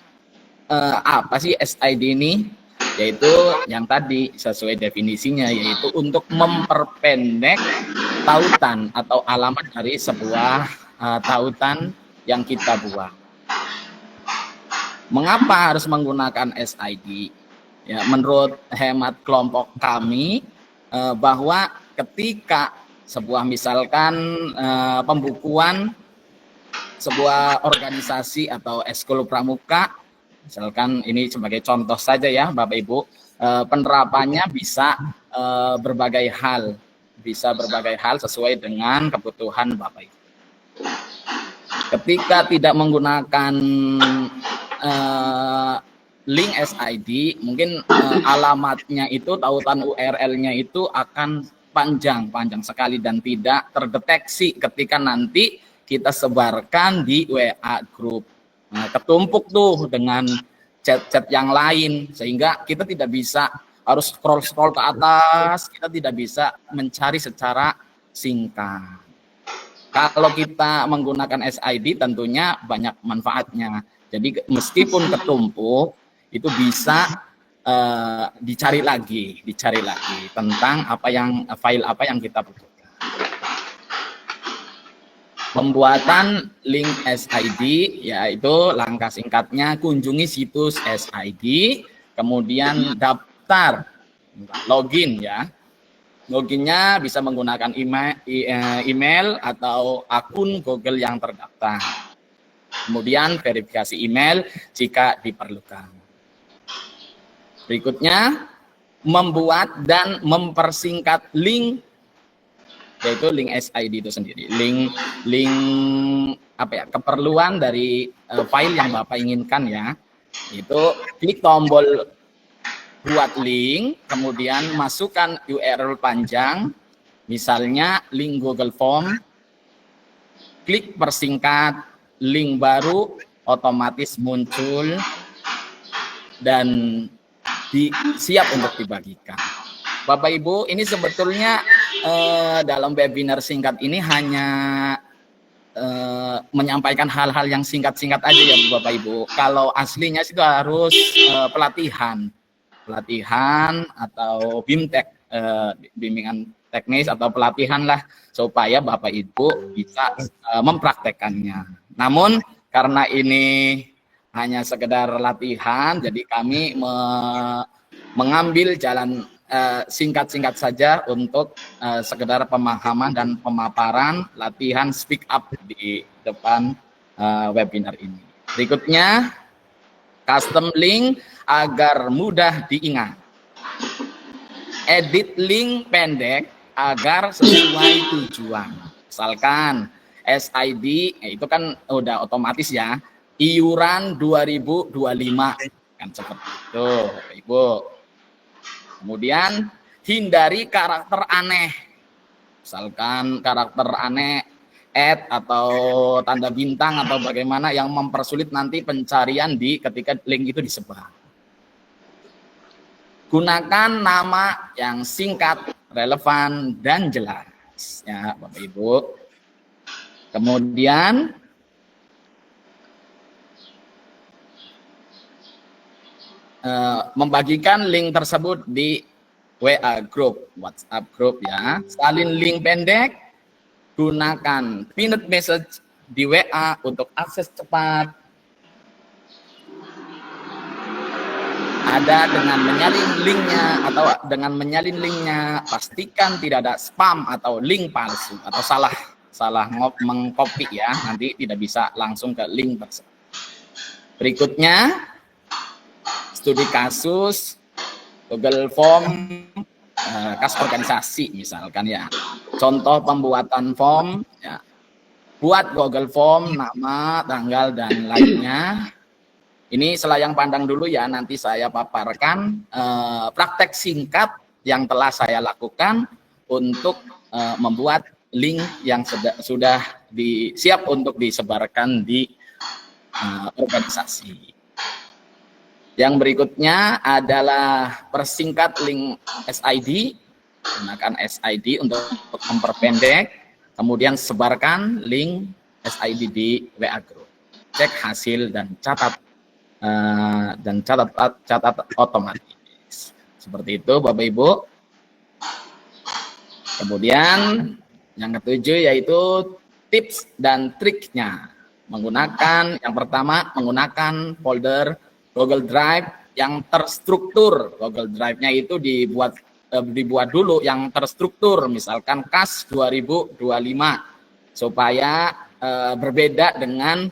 apa sih SID ini? Yaitu yang tadi sesuai definisinya, yaitu untuk memperpendek tautan atau alamat dari sebuah tautan yang kita buat. Mengapa harus menggunakan SID? Ya, menurut hemat kelompok kami, bahwa ketika sebuah misalkan pembukuan sebuah organisasi atau ekskul pramuka, misalkan ini sebagai contoh saja ya Bapak Ibu, penerapannya bisa berbagai hal sesuai dengan kebutuhan Bapak Ibu. Ketika tidak menggunakan link SID, mungkin alamatnya itu, tautan URL-nya itu akan panjang sekali dan tidak terdeteksi ketika nanti kita sebarkan di WA group. Nah, ketumpuk tuh dengan chat-chat yang lain, sehingga kita tidak bisa harus scroll ke atas, kita tidak bisa mencari secara singkat. Kalau kita menggunakan SID tentunya banyak manfaatnya. Jadi meskipun ketumpuk, itu bisa dicari lagi tentang file apa yang kita butuhkan. Pembuatan link SID, yaitu langkah singkatnya kunjungi situs SID, kemudian daftar, login ya. Loginnya bisa menggunakan email atau akun Google yang terdaftar. Kemudian verifikasi email jika diperlukan. Berikutnya, membuat dan mempersingkat link, yaitu link SID itu sendiri. Link keperluan dari file yang Bapak inginkan ya. Itu klik tombol buat link, kemudian masukkan URL panjang, misalnya link Google Form, klik persingkat, link baru otomatis muncul dan siap untuk dibagikan. Bapak Ibu, ini sebetulnya dalam webinar singkat ini hanya menyampaikan hal-hal yang singkat-singkat aja ya Bapak Ibu. Kalau aslinya itu harus pelatihan atau BIMTEK, bimbingan teknis atau pelatihan lah, supaya Bapak Ibu bisa mempraktekannya. Namun karena ini hanya sekedar latihan, jadi kami mengambil jalan singkat-singkat saja untuk sekedar pemahaman dan pemaparan latihan speak up di depan webinar ini. Berikutnya, custom link agar mudah diingat. Edit link pendek agar sesuai tujuan. Misalkan SID, itu kan udah otomatis ya, iuran 2025 kan seperti itu Ibu. Kemudian hindari karakter aneh, misalkan karakter aneh atau tanda bintang atau bagaimana yang mempersulit nanti pencarian ketika link itu disebar. Gunakan nama yang singkat, relevan dan jelas ya Bapak Ibu. Kemudian membagikan link tersebut di WA group, WhatsApp group ya. Salin link pendek, gunakan pinned message di WA untuk akses cepat. Ada dengan menyalin linknya, pastikan tidak ada spam atau link palsu atau salah salah mengcopy ya, nanti tidak bisa langsung ke link tersebut. Berikutnya, studi kasus, Google Form, kas organisasi misalkan ya. Contoh pembuatan form, ya. Buat Google Form, nama, tanggal, dan lainnya. Ini selayang pandang dulu ya, nanti saya paparkan praktek singkat yang telah saya lakukan untuk membuat link yang sudah siap untuk disebarkan di organisasi. Yang berikutnya adalah persingkat link SID, gunakan SID untuk memperpendek, kemudian sebarkan link SID di WA Group. Cek hasil dan catat otomatis. Seperti itu Bapak Ibu. Kemudian yang ketujuh yaitu tips dan triknya. Yang pertama menggunakan folder Google Drive yang terstruktur. Google Drive-nya itu dibuat dulu yang terstruktur, misalkan KAS 2025, supaya berbeda dengan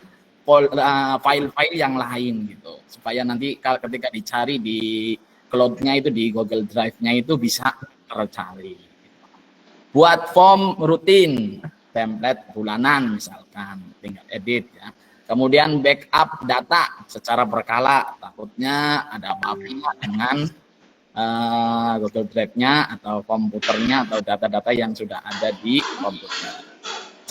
file-file yang lain gitu, supaya nanti ketika dicari di cloud-nya itu, di Google Drive-nya itu bisa tercari. Buat form rutin, template bulanan misalkan, tinggal edit ya. Kemudian backup data secara berkala, takutnya ada apa-apa dengan Google Drive-nya atau komputernya atau data-data yang sudah ada di komputer.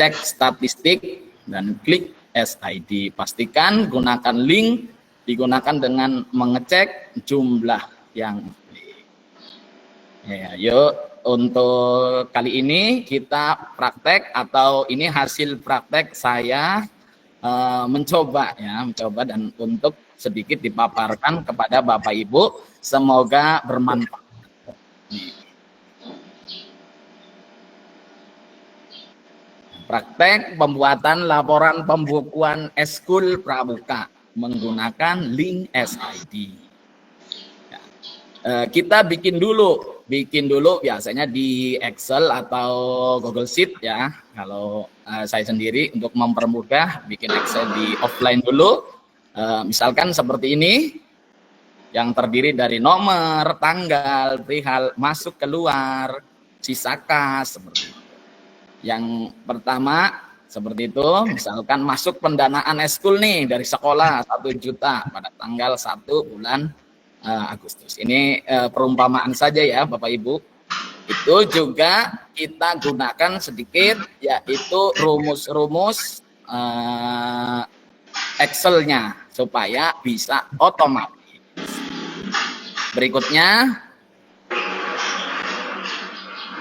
Cek statistik dan klik SID. Pastikan gunakan link digunakan dengan mengecek jumlah yang klik. Ya, yuk untuk kali ini kita praktek, atau ini hasil praktek saya mencoba dan untuk sedikit dipaparkan kepada Bapak Ibu, semoga bermanfaat. Praktek pembuatan laporan pembukuan eskul pramuka menggunakan link SID. Ya. Kita bikin dulu biasanya di Excel atau Google Sheet ya. Kalau saya sendiri untuk mempermudah bikin Excel di offline dulu. Misalkan seperti ini, yang terdiri dari nomor, tanggal, perihal masuk keluar, sisa kas, seperti itu. Yang pertama seperti itu, misalkan masuk pendanaan eskul nih dari sekolah 1 juta pada tanggal 1 bulan Agustus. Ini perumpamaan saja ya Bapak Ibu. Itu juga kita gunakan sedikit, yaitu rumus-rumus Excel-nya supaya bisa otomatis. Berikutnya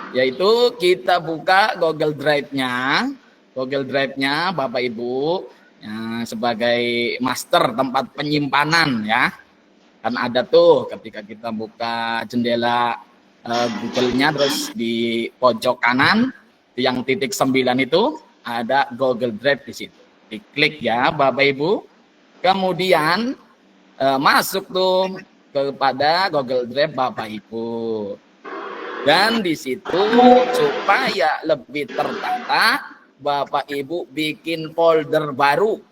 yaitu kita buka Google Drive-nya Bapak Ibu ya, sebagai master tempat penyimpanan ya. Kan ada tuh ketika kita buka jendela Google-nya, terus di pojok kanan yang titik 9 itu ada Google Drive di situ. Diklik ya Bapak Ibu. Kemudian masuk tuh kepada Google Drive Bapak Ibu. Dan di situ supaya lebih tertata, Bapak Ibu bikin folder baru.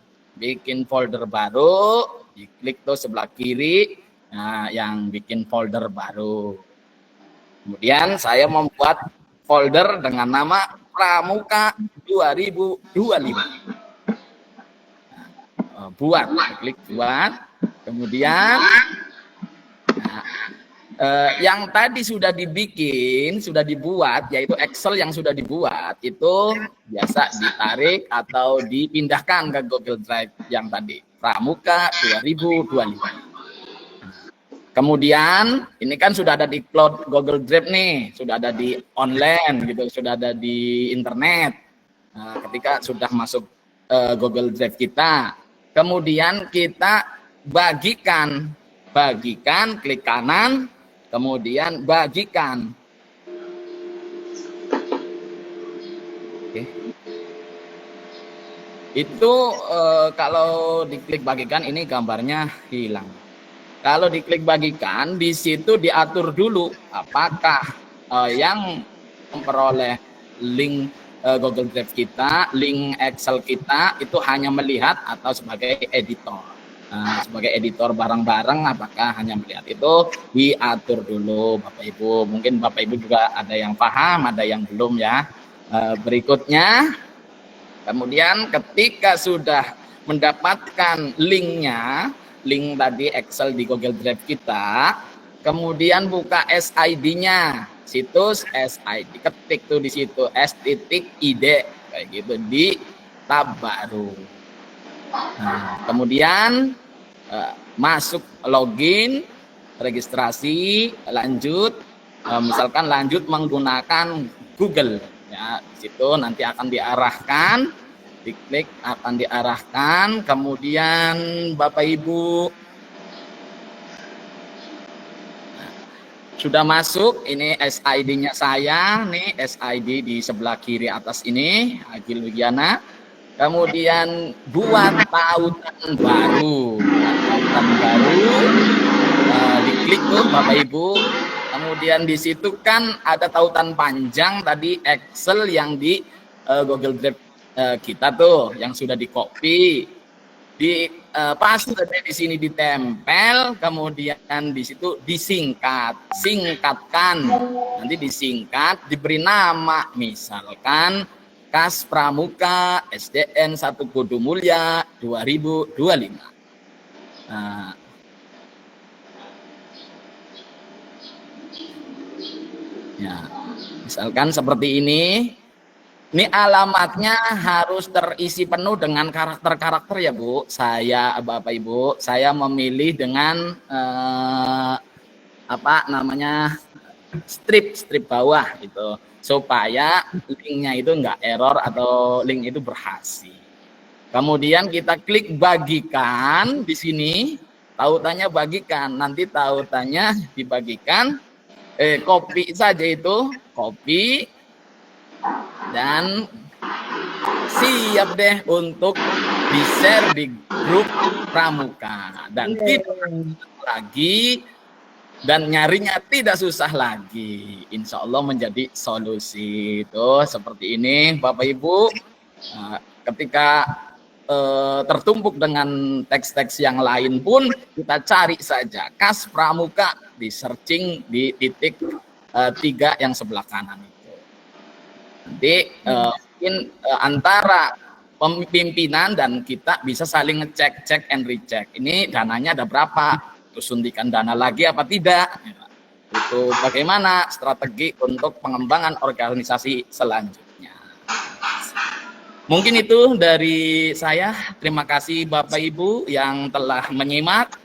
Diklik tuh sebelah kiri, nah yang bikin folder baru. Kemudian saya membuat folder dengan nama Pramuka 2025. Klik buat. Kemudian yang tadi sudah dibuat, yaitu Excel yang sudah dibuat, itu biasa ditarik atau dipindahkan ke Google Drive yang tadi, Pramuka 2025. Kemudian ini kan sudah ada di cloud Google Drive nih, sudah ada di online gitu, sudah ada di internet. Nah, ketika sudah masuk Google Drive kita, kemudian kita bagikan, klik kanan, kemudian bagikan. Oke. Itu kalau diklik bagikan ini gambarnya hilang. Kalau diklik bagikan, di situ diatur dulu apakah yang memperoleh link Google Drive kita, link Excel kita itu hanya melihat atau sebagai editor. Nah, sebagai editor bareng-bareng, apakah hanya melihat itu diatur dulu Bapak Ibu. Mungkin Bapak Ibu juga ada yang paham, ada yang belum ya. Berikutnya, kemudian ketika sudah mendapatkan linknya, link tadi Excel di Google Drive kita, kemudian buka SID-nya, situs SID, ketik tuh di situ s.id kayak gitu di tab baru. Nah, kemudian masuk login, registrasi, lanjut, misalkan lanjut menggunakan Google ya, di situ nanti akan diarahkan, diklik akan diarahkan, kemudian Bapak Ibu sudah masuk, ini SID-nya saya, nih SID di sebelah kiri atas ini, Agil Wigiana. Kemudian buat tautan baru, diklik tuh Bapak Ibu. Kemudian di situ kan ada tautan panjang tadi Excel yang di Google Drive kita tuh, yang sudah di copy, pas di sini ditempel, kemudian di situ singkatkan, nanti disingkat, diberi nama, misalkan Kas Pramuka SDN 1 Kudu Mulya 2025. Nah, ya, misalkan seperti ini. Ini alamatnya harus terisi penuh dengan karakter-karakter ya Bu. Saya Bapak Ibu, saya memilih dengan strip bawah gitu, supaya linknya itu enggak error atau link itu berhasil. Kemudian kita klik bagikan di sini, tautannya bagikan, nanti tautannya dibagikan, copy saja itu, copy, dan siap deh untuk di-share di grup Pramuka, dan tidak lagi, dan nyarinya tidak susah lagi. Insya Allah menjadi solusi. Itu seperti ini Bapak Ibu. Ketika tertumpuk dengan teks-teks yang lain pun, kita cari saja Kas Pramuka, di searching di titik 3 yang sebelah kanan itu. Nanti mungkin antara pimpinan dan kita bisa saling ngecek, check and recheck. Ini dananya ada berapa? Suntikan dana lagi apa tidak, itu bagaimana strategi untuk pengembangan organisasi selanjutnya. Mungkin itu dari saya. Terima kasih Bapak Ibu yang telah menyimak.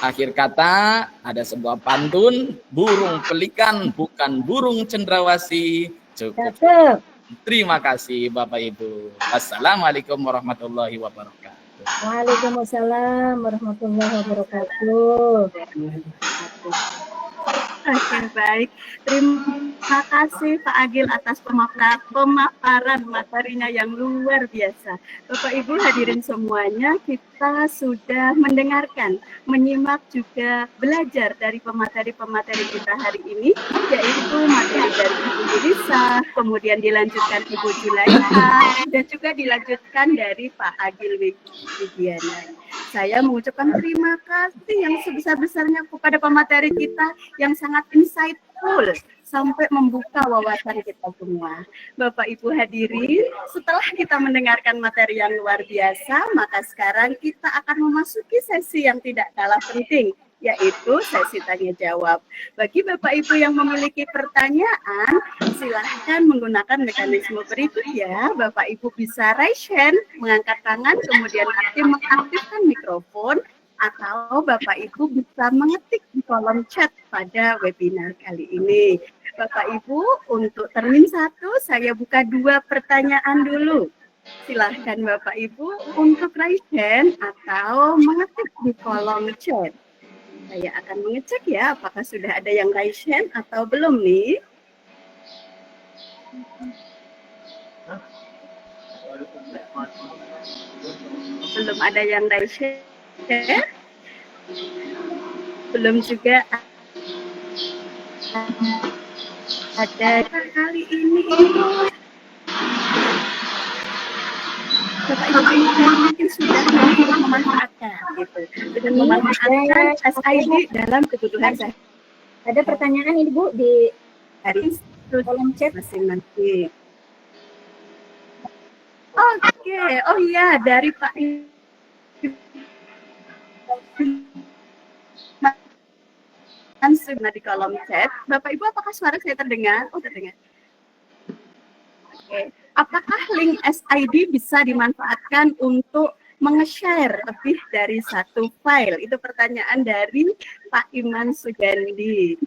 Akhir kata, ada sebuah pantun, burung pelikan bukan burung cendrawasih. Cukup. Terima kasih Bapak Ibu. Assalamualaikum warahmatullahi wabarakatuh. Waalaikumsalam warahmatullahi wabarakatuh. Oke, baik. Terima kasih Pak Agil atas pemaparan materinya yang luar biasa. Bapak Ibu hadirin semuanya, kita sudah mendengarkan, menyimak juga belajar dari pemateri-pemateri kita hari ini, yaitu materi dari Ibu Yulisa, kemudian dilanjutkan Ibu Julaika, dan juga dilanjutkan dari Pak Agil Wigiana. Saya mengucapkan terima kasih yang sebesar-besarnya kepada pemateri kita yang sangat insightful sampai membuka wawasan kita semua. Bapak Ibu hadirin, setelah kita mendengarkan materi yang luar biasa, maka sekarang kita akan memasuki sesi yang tidak kalah penting, yaitu sesi tanya jawab. Bagi Bapak Ibu yang memiliki pertanyaan, silahkan menggunakan mekanisme berikut ya. Bapak Ibu bisa raise hand, mengangkat tangan, kemudian mengaktifkan mikrofon, atau Bapak Ibu bisa mengetik di kolom chat pada webinar kali ini. Bapak Ibu, untuk termin 1 saya buka 2 pertanyaan dulu. Silahkan Bapak Ibu untuk raise hand atau mengetik di kolom chat. Saya akan mengecek ya apakah sudah ada yang raise hand atau belum nih. Belum ada yang raise hand. Belum juga Pada kali ini Ibu Bapak Ibu mungkin sudah memanfaatkan gitu, dengan memanfaatkan SID dalam kebutuhan sehari. Ada pertanyaan ini Bu di kolom chat. Masing-masing. Oke, oh iya, dari Pak langsung di kolom chat. Bapak Ibu, apakah suara saya terdengar? Oh, terdengar. Oke. Apakah link SID bisa dimanfaatkan untuk menge-share lebih dari satu file? Itu pertanyaan dari Pak Iman Sugandi.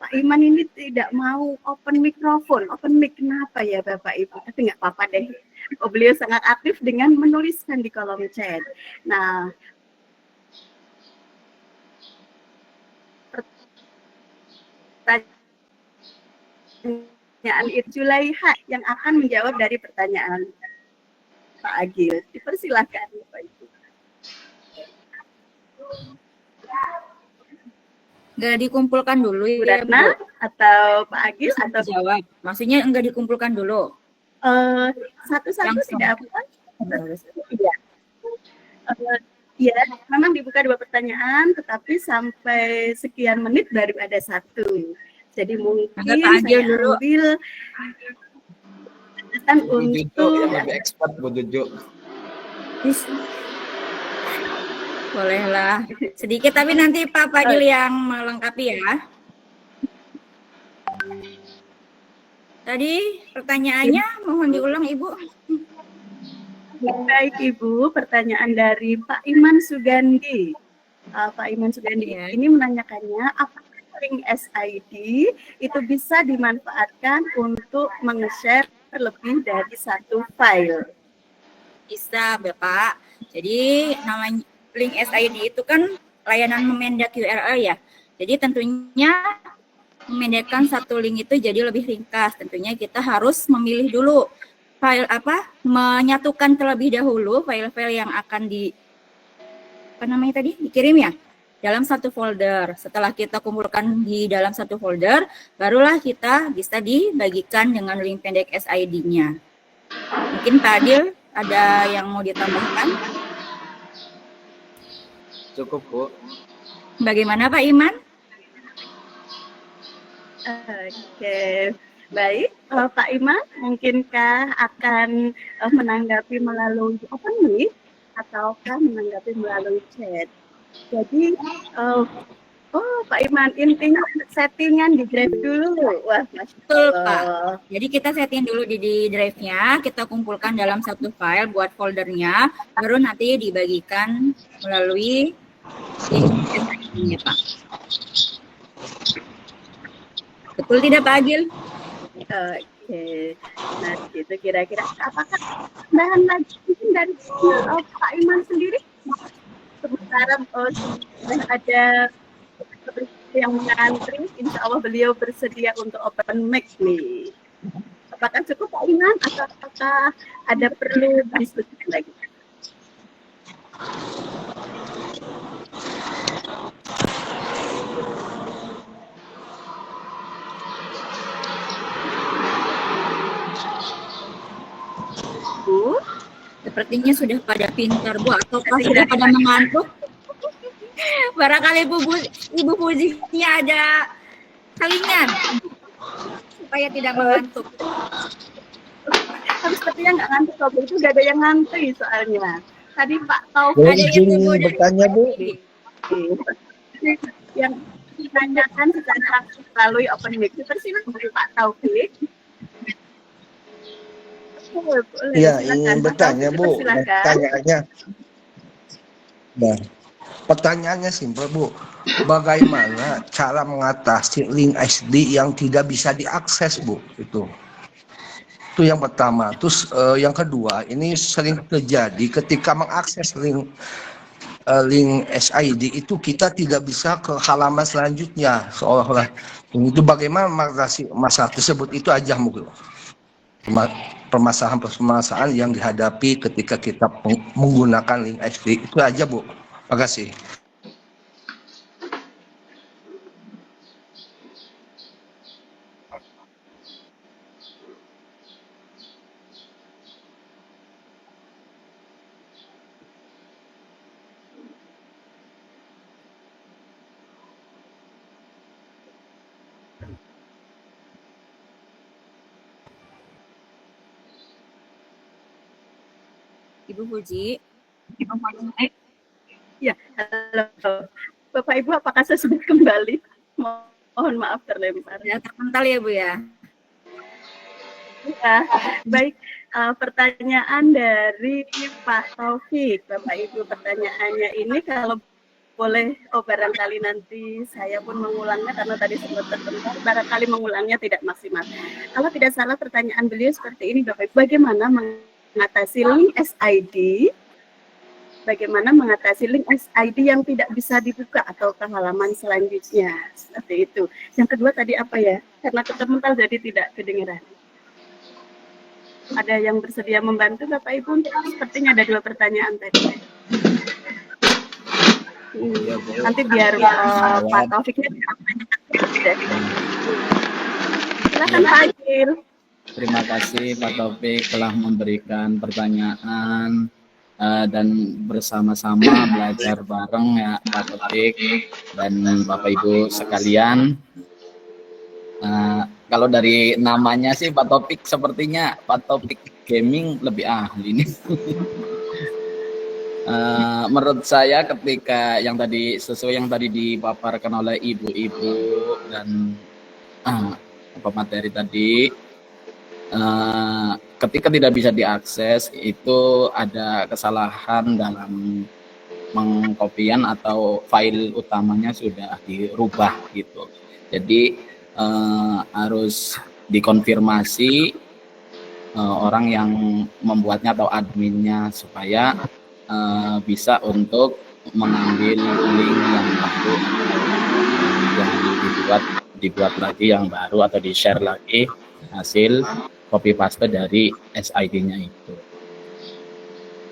Pak Iman ini tidak mau open mikrofon, open mic. Kenapa ya Bapak Ibu? Tapi nggak apa-apa deh. Oh, beliau sangat aktif dengan menuliskan di kolom chat. Nah, pertanyaan itu Julaiha yang akan menjawab dari pertanyaan Pak Agil. Dipersilakan Bapak Ibu. Nggak dikumpulkan dulu Bu ya, Ratna Bu? atau Pak Agil atau Jawab. Maksudnya nggak dikumpulkan dulu. satu-satu Langsung. tidak apa? Iya. Ya, memang dibuka 2 pertanyaan, tetapi sampai sekian menit baru ada 1. Jadi mungkin Pak Agil saya dulu. ambil Bu Jojo untuk yang lebih expert, Bu Jojo. Bolehlah. Sedikit, tapi nanti Pak Fadil yang melengkapi ya. Tadi pertanyaannya mohon diulang Ibu. baik Ibu, pertanyaan dari Pak Iman Sugandi. Pak Iman Sugandi Ya. ini menanyakannya, apakah link SID itu bisa dimanfaatkan untuk menge-share lebih dari satu file? Bisa Bapak. Jadi namanya link SID itu kan layanan memendak URL ya. Jadi tentunya memendekkan satu link itu jadi lebih ringkas. Tentunya kita harus memilih dulu file menyatukan terlebih dahulu file-file yang akan dikirim ya dalam satu folder. Setelah kita kumpulkan di dalam satu folder, barulah kita bisa dibagikan dengan link pendek SID-nya. Mungkin Pak Adil ada yang mau ditambahkan? Cukup, Bu. Bagaimana Pak Iman? Oke, baik Pak Iman, mungkinkah akan menanggapi melalui open mic ataukah menanggapi melalui chat? Jadi, Pak Iman, intinya settingan di drive dulu. Wah, Masya Betul Allah. Pak. Jadi kita setting dulu di drive-nya, kita kumpulkan dalam satu file buat foldernya, baru nanti dibagikan melalui link SID-nya Pak. Betul tidak Pak Agil? Oke, nah gitu kira-kira. Apakah tambahan lagi mungkin dari Pak Iman sendiri? Sementara sudah ada yang mengantri, insya Allah beliau bersedia untuk open mic nih. Apakah cukup Pak Iman atau apakah ada perlu diskusi lagi? Bu, Sepertinya sudah pada pintar Bu, ataukah sudah pada mengantuk? Barangkali Ibu Fuzinya ada salingan supaya tidak mengantuk. tapi sepertinya nggak ngantuk, kalau itu nggak ada yang ngantri soalnya. Tadi Pak Taufik Boleh Ada izin Ibu bertanya, Bu? yang ditanyakan secara langsung melalui open mic. Dipersilakan Pak Taufik. Boleh, Iya, silakan, ingin Pak bertanya, Taufik, Bu. dipersilakan. Pertanyaannya, nah, pertanyaannya simpel, Bu. Bagaimana cara mengatasi link SD yang tidak bisa diakses, Bu? Itu yang pertama. Terus yang kedua, ini sering terjadi ketika mengakses link SID itu kita tidak bisa ke halaman selanjutnya, seolah-olah itu bagaimana mengatasi masalah tersebut. Itu aja mungkin permasalahan yang dihadapi ketika kita menggunakan link SD. Itu aja, Bu. Terima kasih. Ibu Puji. Ya, halo. Bapak Ibu, apakah saya sudah kembali? Mohon maaf terlempar. Ya, terpental ya Bu ya. Ya, baik. Pertanyaan dari Pak Taufik, Bapak Ibu, pertanyaannya ini kalau boleh, barangkali nanti saya pun mengulangnya karena tadi sempat terbentar, barangkali mengulangnya tidak maksimal. Kalau tidak salah pertanyaan beliau seperti ini, Bapak Ibu, bagaimana mengatasi link SID? Bagaimana mengatasi link SID yang tidak bisa dibuka atau ke halaman selanjutnya? Seperti itu. Yang kedua tadi apa ya? Karena terpental jadi tidak kedengaran. Ada yang bersedia membantu Bapak Ibu? Sepertinya ada 2 pertanyaan tadi. Ya, Bu. Nanti biar Pak Taufiknya silakan Pak Agil. Terima kasih Pak Taufik telah memberikan pertanyaan dan bersama-sama belajar bareng ya Pak Taufik dan Bapak Ibu sekalian. Kalau dari namanya sih Pak Taufik sepertinya Pak Taufik Gaming lebih ahli nih. Menurut saya ketika yang tadi sesuai yang tadi dipaparkan oleh ibu-ibu dan pemateri tadi, ketika tidak bisa diakses itu ada kesalahan dalam pengkopian atau file utamanya sudah dirubah gitu. Jadi harus dikonfirmasi orang yang membuatnya atau adminnya supaya bisa untuk mengambil link yang baru yang dibuat lagi yang baru atau di-share lagi hasil copy paste dari SID-nya itu.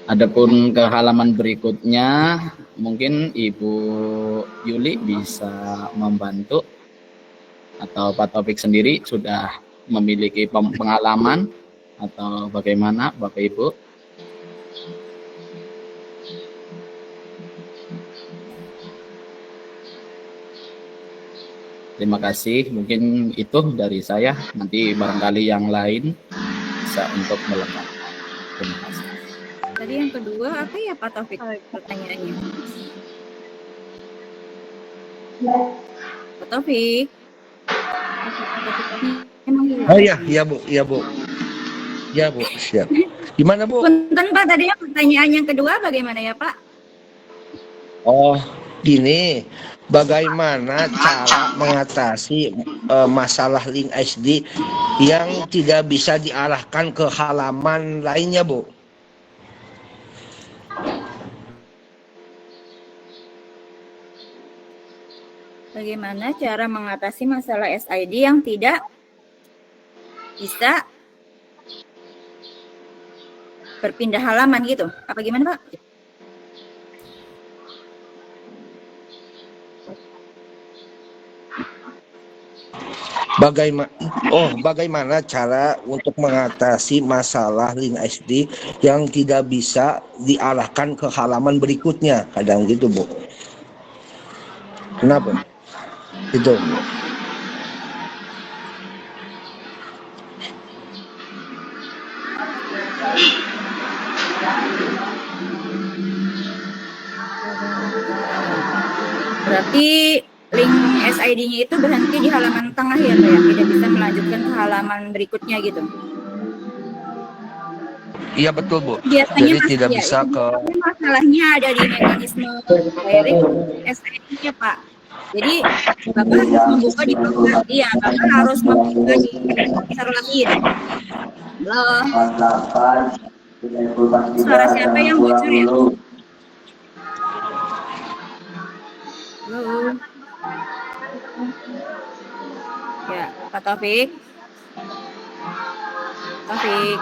Adapun ke halaman berikutnya mungkin Ibu Yuli bisa membantu atau Pak Taufik sendiri sudah memiliki pengalaman atau bagaimana Bapak Ibu? Terima kasih, mungkin itu dari saya. Nanti barangkali yang lain bisa untuk melengkapi. Terima kasih. Tadi yang kedua apa ya Pak Taufik pertanyaannya? Pak Taufik. Oh iya Bu, iya Bu. Ya Bu, siap. Gimana Bu? Punten Pak, tadi pertanyaan yang kedua bagaimana ya Pak? Oh, gini. Bagaimana cara mengatasi masalah link SD yang tidak bisa diarahkan ke halaman lainnya, Bu? Bagaimana cara mengatasi masalah SID yang tidak bisa berpindah halaman gitu? Apa gimana Pak? Bagaimana cara untuk mengatasi masalah link SD yang tidak bisa diarahkan ke halaman berikutnya? Kadang gitu, Bu. Kenapa? Itu. Berarti link SID-nya itu berhenti di halaman tengah ya Pak ya? Tidak bisa melanjutkan ke halaman berikutnya gitu? Iya betul Bu. Biasanya Jadi tidak ya, bisa ke. Masalahnya ada di mekanisme direct SID-nya Pak. Jadi Bapak harus membuka di Bapak, iya Bapak harus membuka di komputer lain. Halo. Suara siapa yang bocor ya? Halo. Ya, Pak Taufik. Taufik.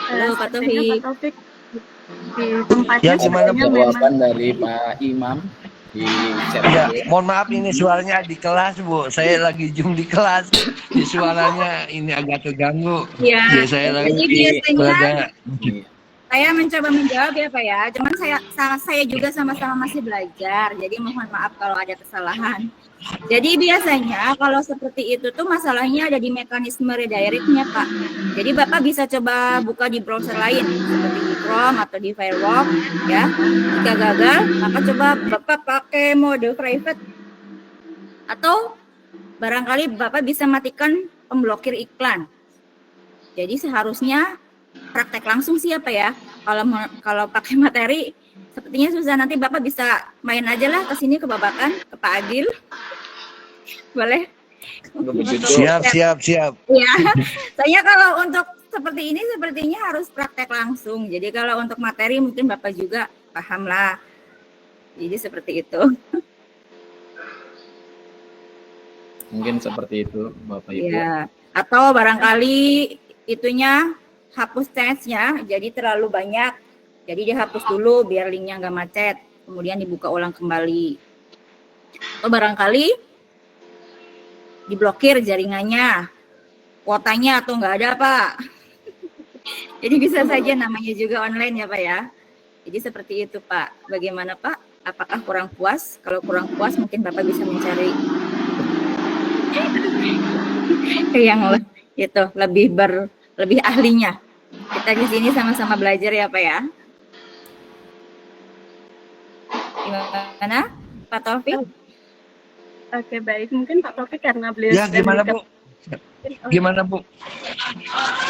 Halo Pak Taufik. Pak Taufik di tempatnya Ya, gimana, Bu? Jawaban dari Pak Imam di Ya, mohon maaf ini suaranya di kelas Bu. Saya lagi zoom di kelas. Di suaranya ini agak terganggu. Ya, Ya, saya lagi biasanya berada. Saya mencoba menjawab ya Pak ya, cuman saya juga sama-sama masih belajar, jadi mohon maaf kalau ada kesalahan. Jadi biasanya kalau seperti itu tuh masalahnya ada di mekanisme redirect-nya Pak. Jadi Bapak bisa coba buka di browser lain, seperti di Chrome atau di Firefox ya. Jika gagal, maka coba Bapak pakai mode private. Atau barangkali Bapak bisa matikan pemblokir iklan. Jadi seharusnya praktek langsung siapa ya? Kalau pakai materi sepertinya susah. Nanti Bapak bisa main aja lah ke sini ke Babakan, ke Pak Agil. Boleh? Siap. Ya. Saya kalau untuk seperti ini sepertinya harus praktek langsung. Jadi kalau untuk materi mungkin Bapak juga paham lah. Jadi seperti itu. Mungkin seperti itu Bapak Ibu. Ya. Atau barangkali itunya hapus chance-nya jadi terlalu banyak, jadi dihapus dulu biar linknya nggak macet, kemudian dibuka ulang kembali. Atau barangkali diblokir jaringannya, kuotanya atau nggak ada Pak. Jadi bisa saja namanya juga online ya Pak ya. Jadi seperti itu Pak. Bagaimana Pak? Apakah kurang puas? Kalau kurang puas mungkin Bapak bisa mencari yang itu lebih ahlinya. Kita di sini sama-sama belajar ya Pak ya. Gimana Pak Taufik? Oke, baik. Mungkin Pak Taufik karena beliau Ya, gimana Bu? Gimana Bu?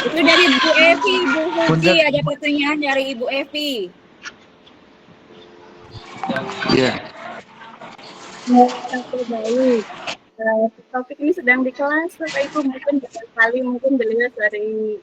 Itu dari Bu Evi, Bu Huji, Punten. ada pertanyaan dari Ibu Evi. Ya. Oke, baik. Topik ini sedang di kelas, Bapak Ibu mungkin sekali mungkin beliau sering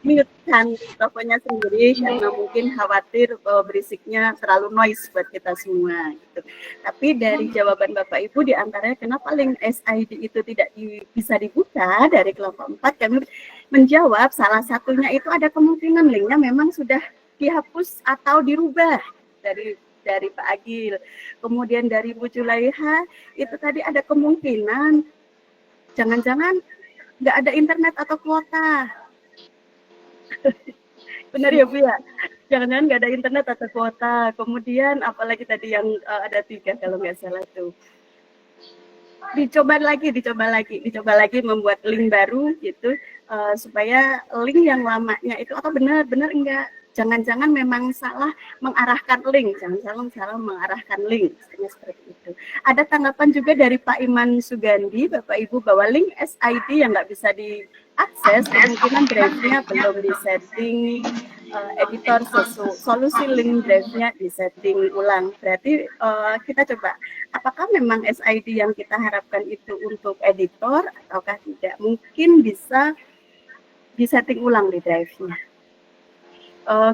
mute-kan mikrofonnya sendiri karena mungkin khawatir berisiknya terlalu noise buat kita semua. Gitu. Tapi dari jawaban Bapak Ibu diantaranya kenapa link SID itu tidak bisa dibuka dari kelompok 4, kami menjawab salah satunya itu ada kemungkinan linknya memang sudah dihapus atau dirubah dari Pak Agil. Kemudian dari Bu Julaiha, itu tadi ada kemungkinan jangan-jangan nggak ada internet atau kuota. Benar ya Bu ya? Jangan-jangan nggak ada internet atau kuota. Kemudian apalagi tadi yang ada 3 kalau nggak salah tuh. Dicoba lagi membuat link baru gitu supaya link yang lamanya itu atau benar-benar enggak, jangan-jangan memang salah mengarahkan link, salah mengarahkan link, seperti itu. Ada tanggapan juga dari Pak Iman Sugandi, Bapak Ibu, bahwa link SID yang nggak bisa diakses kemungkinan drive-nya belum disetting, editor solusi link drive-nya disetting ulang. Berarti kita coba, apakah memang SID yang kita harapkan itu untuk editor ataukah tidak? Mungkin bisa disetting ulang di drive-nya.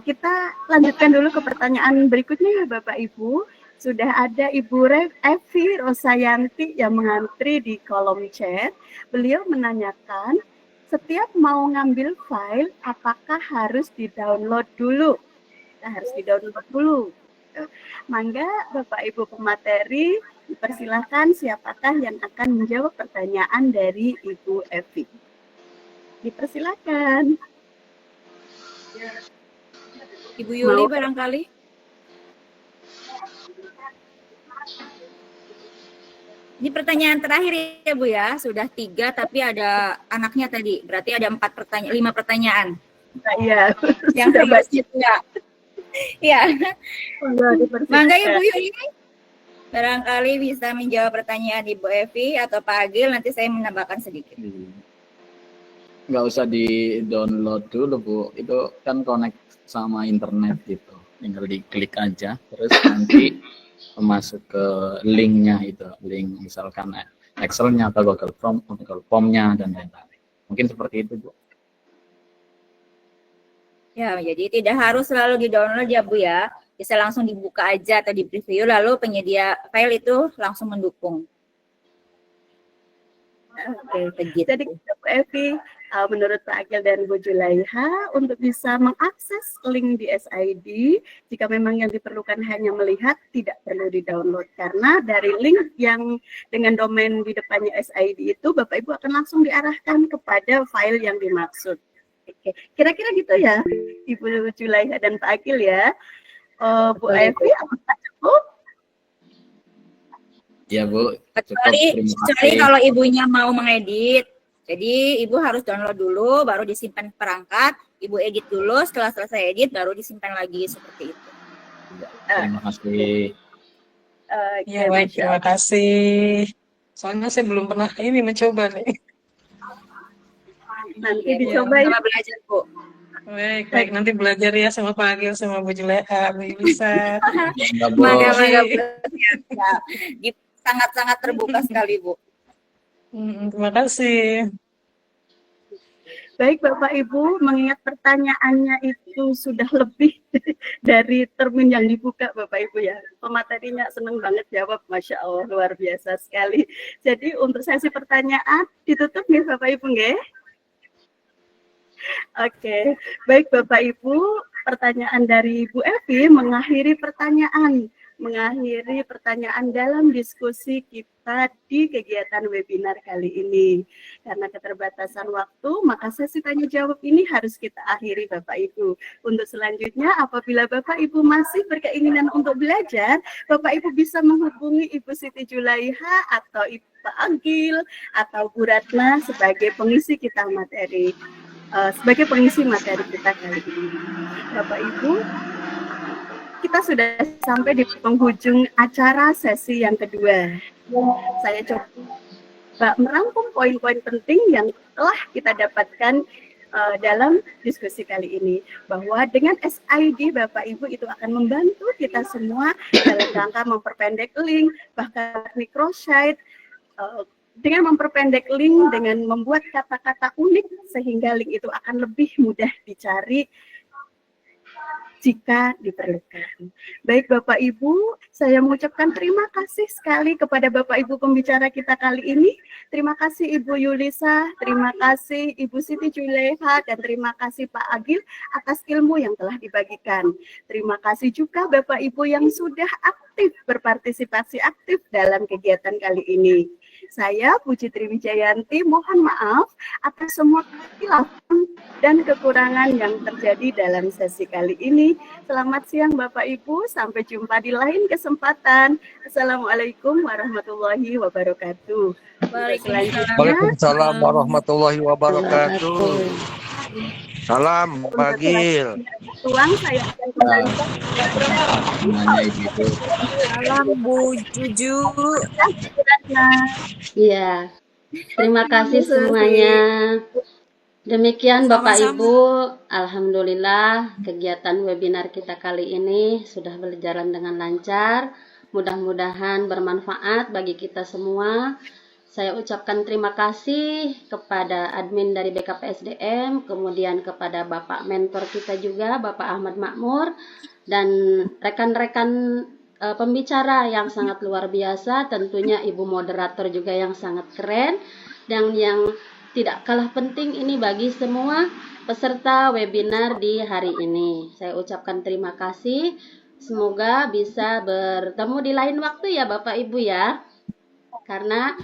Kita lanjutkan dulu ke pertanyaan berikutnya ya Bapak Ibu. Sudah ada Ibu Evi Rosayanti yang mengantri di kolom chat. Beliau menanyakan, setiap mau ngambil file, apakah harus di-download dulu? Harus di-download dulu. Mangga Bapak Ibu pemateri, dipersilahkan siapakah yang akan menjawab pertanyaan dari Ibu Evi. Dipersilakan. Ibu Yuli barangkali. Ini pertanyaan terakhir ya Bu ya, sudah 3 tapi ada anaknya tadi, berarti ada 5 pertanyaan. Iya. Yang serius juga. Ya. Mangga Ibu Yuli, barangkali bisa menjawab pertanyaan Ibu Evi atau Pak Agil, nanti saya menambahkan sedikit. Nggak usah di-download dulu Bu, itu kan connect sama internet gitu, tinggal diklik aja, terus nanti masuk ke linknya itu, link misalkan Excel-nya atau Google Form-nya dan lain-lain. Mungkin seperti itu Bu. Ya, jadi tidak harus selalu di-download ya Bu ya, bisa langsung dibuka aja atau di preview, lalu penyedia file itu langsung mendukung. Oke, jadi Bu Evi, menurut Pak Agil dan Bu Julaiha, untuk bisa mengakses link di SID, jika memang yang diperlukan hanya melihat, tidak perlu di-download. Karena dari link yang dengan domain di depannya SID itu, Bapak Ibu akan langsung diarahkan kepada file yang dimaksud. Oke. Kira-kira gitu ya, Ibu Julaiha dan Pak Agil ya. Bu Betul, Ibu. Evi, apakah cukup? Ya Bu, cukup. Kecuali Terima kecuali kasih. kalau ibunya mau mengedit. Jadi ibu harus download dulu, baru disimpan ke perangkat. Ibu edit dulu, setelah selesai edit baru disimpan lagi seperti itu. Terima kasih. Oke, Ya baik, Masya terima Allah. kasih. Soalnya saya belum pernah ini mencoba nih. Nanti Iya, Bu. dicoba ya. Sama belajar, Bu. Baik, nanti belajar ya sama Pak Agil, sama Bu Julaiha, Bu Yulisa. Bangga Bu. Mangga-mangga, Bu. Siap. Sangat-sangat terbuka sekali, Bu. Terima kasih. Baik Bapak Ibu, mengingat pertanyaannya itu sudah lebih dari termin yang dibuka Bapak Ibu ya. Pematerinya senang banget jawab, Masya Allah, luar biasa sekali. Jadi untuk sesi pertanyaan ditutup nih Bapak Ibu nggih? Oke, baik Bapak Ibu, pertanyaan dari Ibu Evi mengakhiri pertanyaan dalam diskusi kita di kegiatan webinar kali ini. Karena keterbatasan waktu, maka sesi tanya jawab ini harus kita akhiri Bapak Ibu. Untuk selanjutnya, apabila Bapak Ibu masih berkeinginan untuk belajar, Bapak Ibu bisa menghubungi Ibu Siti Julaiha atau Ibu Pak Agil atau Bu Ratna sebagai pengisi kita materi. Sebagai pengisi materi kita kali ini. Bapak Ibu, kita sudah sampai di penghujung acara sesi yang kedua. Saya coba merangkum poin-poin penting yang telah kita dapatkan dalam diskusi kali ini. Bahwa dengan SID Bapak Ibu itu akan membantu kita semua dalam rangka memperpendek link, bahkan microsite, dengan memperpendek link, dengan membuat kata-kata unik, sehingga link itu akan lebih mudah dicari jika diperlukan. Baik Bapak Ibu, saya mengucapkan terima kasih sekali kepada Bapak Ibu pembicara kita kali ini. Terima kasih Ibu Yulisa, terima kasih Ibu Siti Julaiha, dan terima kasih Pak Agil atas ilmu yang telah dibagikan. Terima kasih juga Bapak Ibu yang sudah aktif berpartisipasi aktif dalam kegiatan kali ini. Saya Puji Triwijayanti mohon maaf atas semua kesilapan dan kekurangan yang terjadi dalam sesi kali ini. Selamat siang Bapak Ibu, sampai jumpa di lain kesempatan. Assalamualaikum warahmatullahi wabarakatuh. Waalaikumsalam warahmatullahi wabarakatuh. Salam Pak Agil. Tuang saya akan kembalikan. Semuanya Ibu. Salam Bu Juju. Iya. Terima kasih semuanya. Demikian Bapak Ibu, alhamdulillah kegiatan webinar kita kali ini sudah berjalan dengan lancar. Mudah-mudahan bermanfaat bagi kita semua. Saya ucapkan terima kasih kepada admin dari BKPSDM, kemudian kepada Bapak mentor kita juga, Bapak Ahmad Makmur, dan rekan-rekan pembicara yang sangat luar biasa, tentunya Ibu moderator juga yang sangat keren, dan yang tidak kalah penting ini bagi semua peserta webinar di hari ini. Saya ucapkan terima kasih. Semoga bisa bertemu di lain waktu ya Bapak Ibu ya. Karena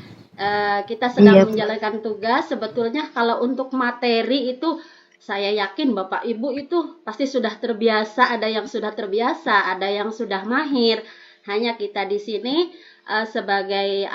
kita sedang menjalankan tugas. Sebetulnya kalau untuk materi itu saya yakin Bapak Ibu itu pasti sudah terbiasa. Ada yang sudah terbiasa, ada yang sudah mahir. Hanya kita di sini sebagai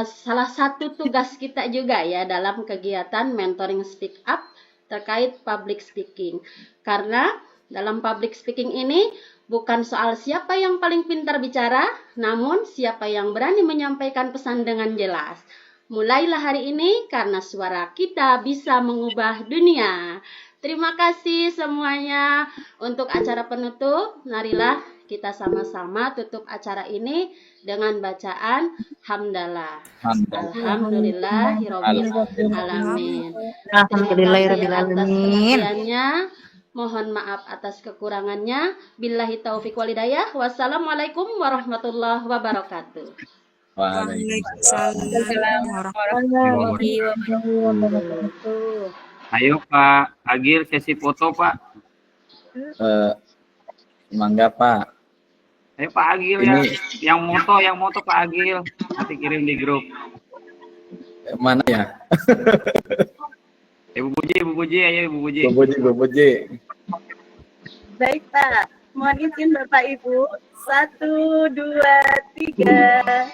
salah satu tugas kita juga ya dalam kegiatan mentoring speak up terkait public speaking. Karena dalam public speaking ini bukan soal siapa yang paling pintar bicara, namun siapa yang berani menyampaikan pesan dengan jelas. Mulailah hari ini karena suara kita bisa mengubah dunia. Terima kasih semuanya. Untuk acara penutup, marilah kita sama-sama tutup acara ini dengan bacaan hamdalah. Alhamdulillahirabbil alamin. Alhamdulillahirabbil alamin. Mohon maaf atas kekurangannya. Billahi taufiq wal hidayah. Wassalamualaikum warahmatullahi wabarakatuh. Waalaikumsalam warahmatullahi wabarakatuh. Ayo Pak Agil sesi foto Pak. Mangga Pak. Ayo Pak Agil yang moto Pak Agil nanti kirim di grup. Mana ya? Ibu Puji, ayo Ibu Puji. Bu Puji. Baik Pak, mohon izin Bapak Ibu. 1, 2, 3.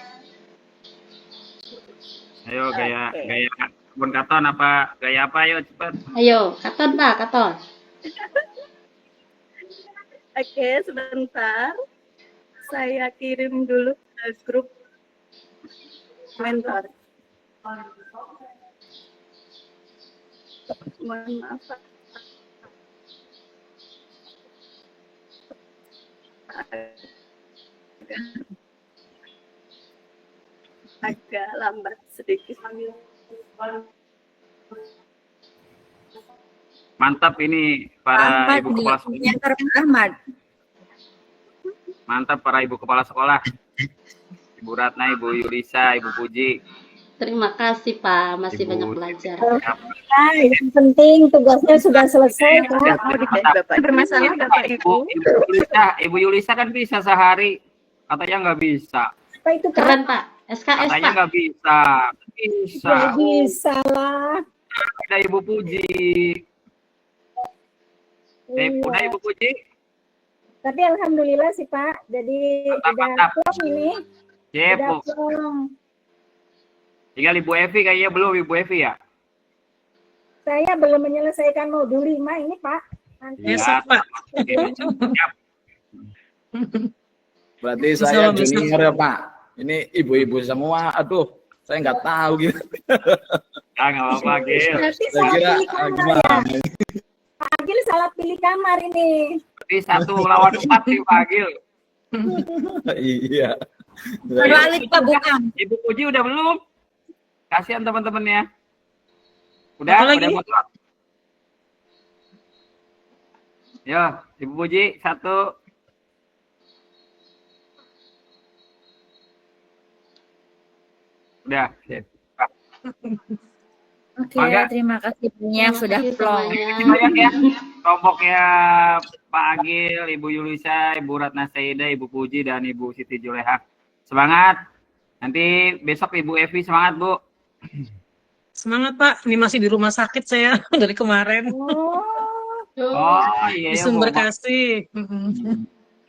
Ayo gaya Oke. gaya kebun katon apa gaya apa ayo cepat. Ayo, katon Pak, katon. Oke, sebentar. Saya kirim dulu ke grup mentor. Mohon maaf Pak. Agak lambat sedikit. Mantap ini para Ahmad ibu di kepala sekolah. mentor Ahmad. Mantap para ibu kepala sekolah. Ibu Ratna, Ibu Yulisa, Ibu Puji. Terima kasih Pak, masih Ibu- banyak belajar. Alhamdulillah, yang penting tugasnya sudah selesai, Pak. Mau dites Bapak. Bermasalah Bapak Ibu. Ibu Yulisa kan bisa sehari. Katanya nggak bisa. Apa itu, Pak? Keren Pak, SKS Katanya Pak. nggak bisa. Bisa. Ya bisa lah. Ada Ibu Puji. Udah Iya. Ibu Puji. Tapi alhamdulillah sih, Pak. Jadi udah plong ini. Udah Jepo. plong. Tinggal Ibu Evi kayaknya belum Ibu Evi ya. Saya belum menyelesaikan modul 5 ini, Pak. Nanti Besok Pak. Oke. Siap. Berarti Insya saya Allah bisa. junior ya Pak. Ini ibu-ibu semua. Aduh, saya nggak tahu gitu. Ya nggak apa-apa Gil. berarti Saya salah kira pilih kamar ya. gimana? Pak Agil salah pilih kamar ini. Berarti 1 lawan 4 nih Pak Gil. Iya. Balik Pak bukan. Ibu Puji udah belum? Kasihan teman-temannya. Udah, Apa lagi? udah motor. Yo, Ibu Puji 1. Udah, sip. Oke, Mangga. terima kasih banyak sudah Terima kasih plong. semuanya. Banyak ya. Kelompoknya Pak Agil, Ibu Yulisa, Ibu Ratna Saida, Ibu Puji, dan Ibu Siti Juleha. Semangat. Nanti besok Ibu Evi semangat, Bu. Semangat Pak, ini masih di rumah sakit saya dari kemarin. Oh, Oh, iya Di ya, Bu. Sumber Kasih.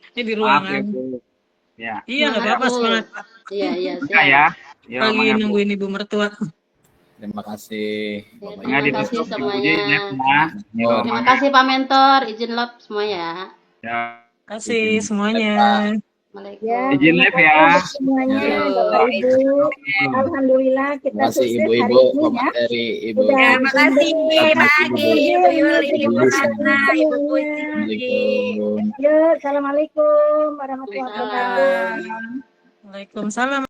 Ini di Maaf ya, ruangan. Bu. Ya. Iya, nggak apa-apa, semangat Pak. Iya, iya, Buka siap. ya. Yo, Lagi semangat, Bu. nungguin ibu mertua. Terima kasih. Ya, Bapak terima Ingat kasih ditutup, Ibu semuanya. Puji, next ya. Yo, Terima Terima semangat. kasih Pak Mentor, izin love semua ya. Ya. Kasih semuanya. Assalamualaikum. ya. Izin live ya. Untuk semuanya, Ya. Bapak Ibu. Alhamdulillah kita Terima kasih sukses hari ibu-ibu, ini ya. pemateri ibu. Udah Terima kasih Pak Agil, Ibu Yuli, Ibu Ibu Ratna, Ibu Puji. Assalamualaikum. Yuk, assalamualaikum warahmatullahi wabarakatuh. Waalaikumsalam. Waalaikumsalam.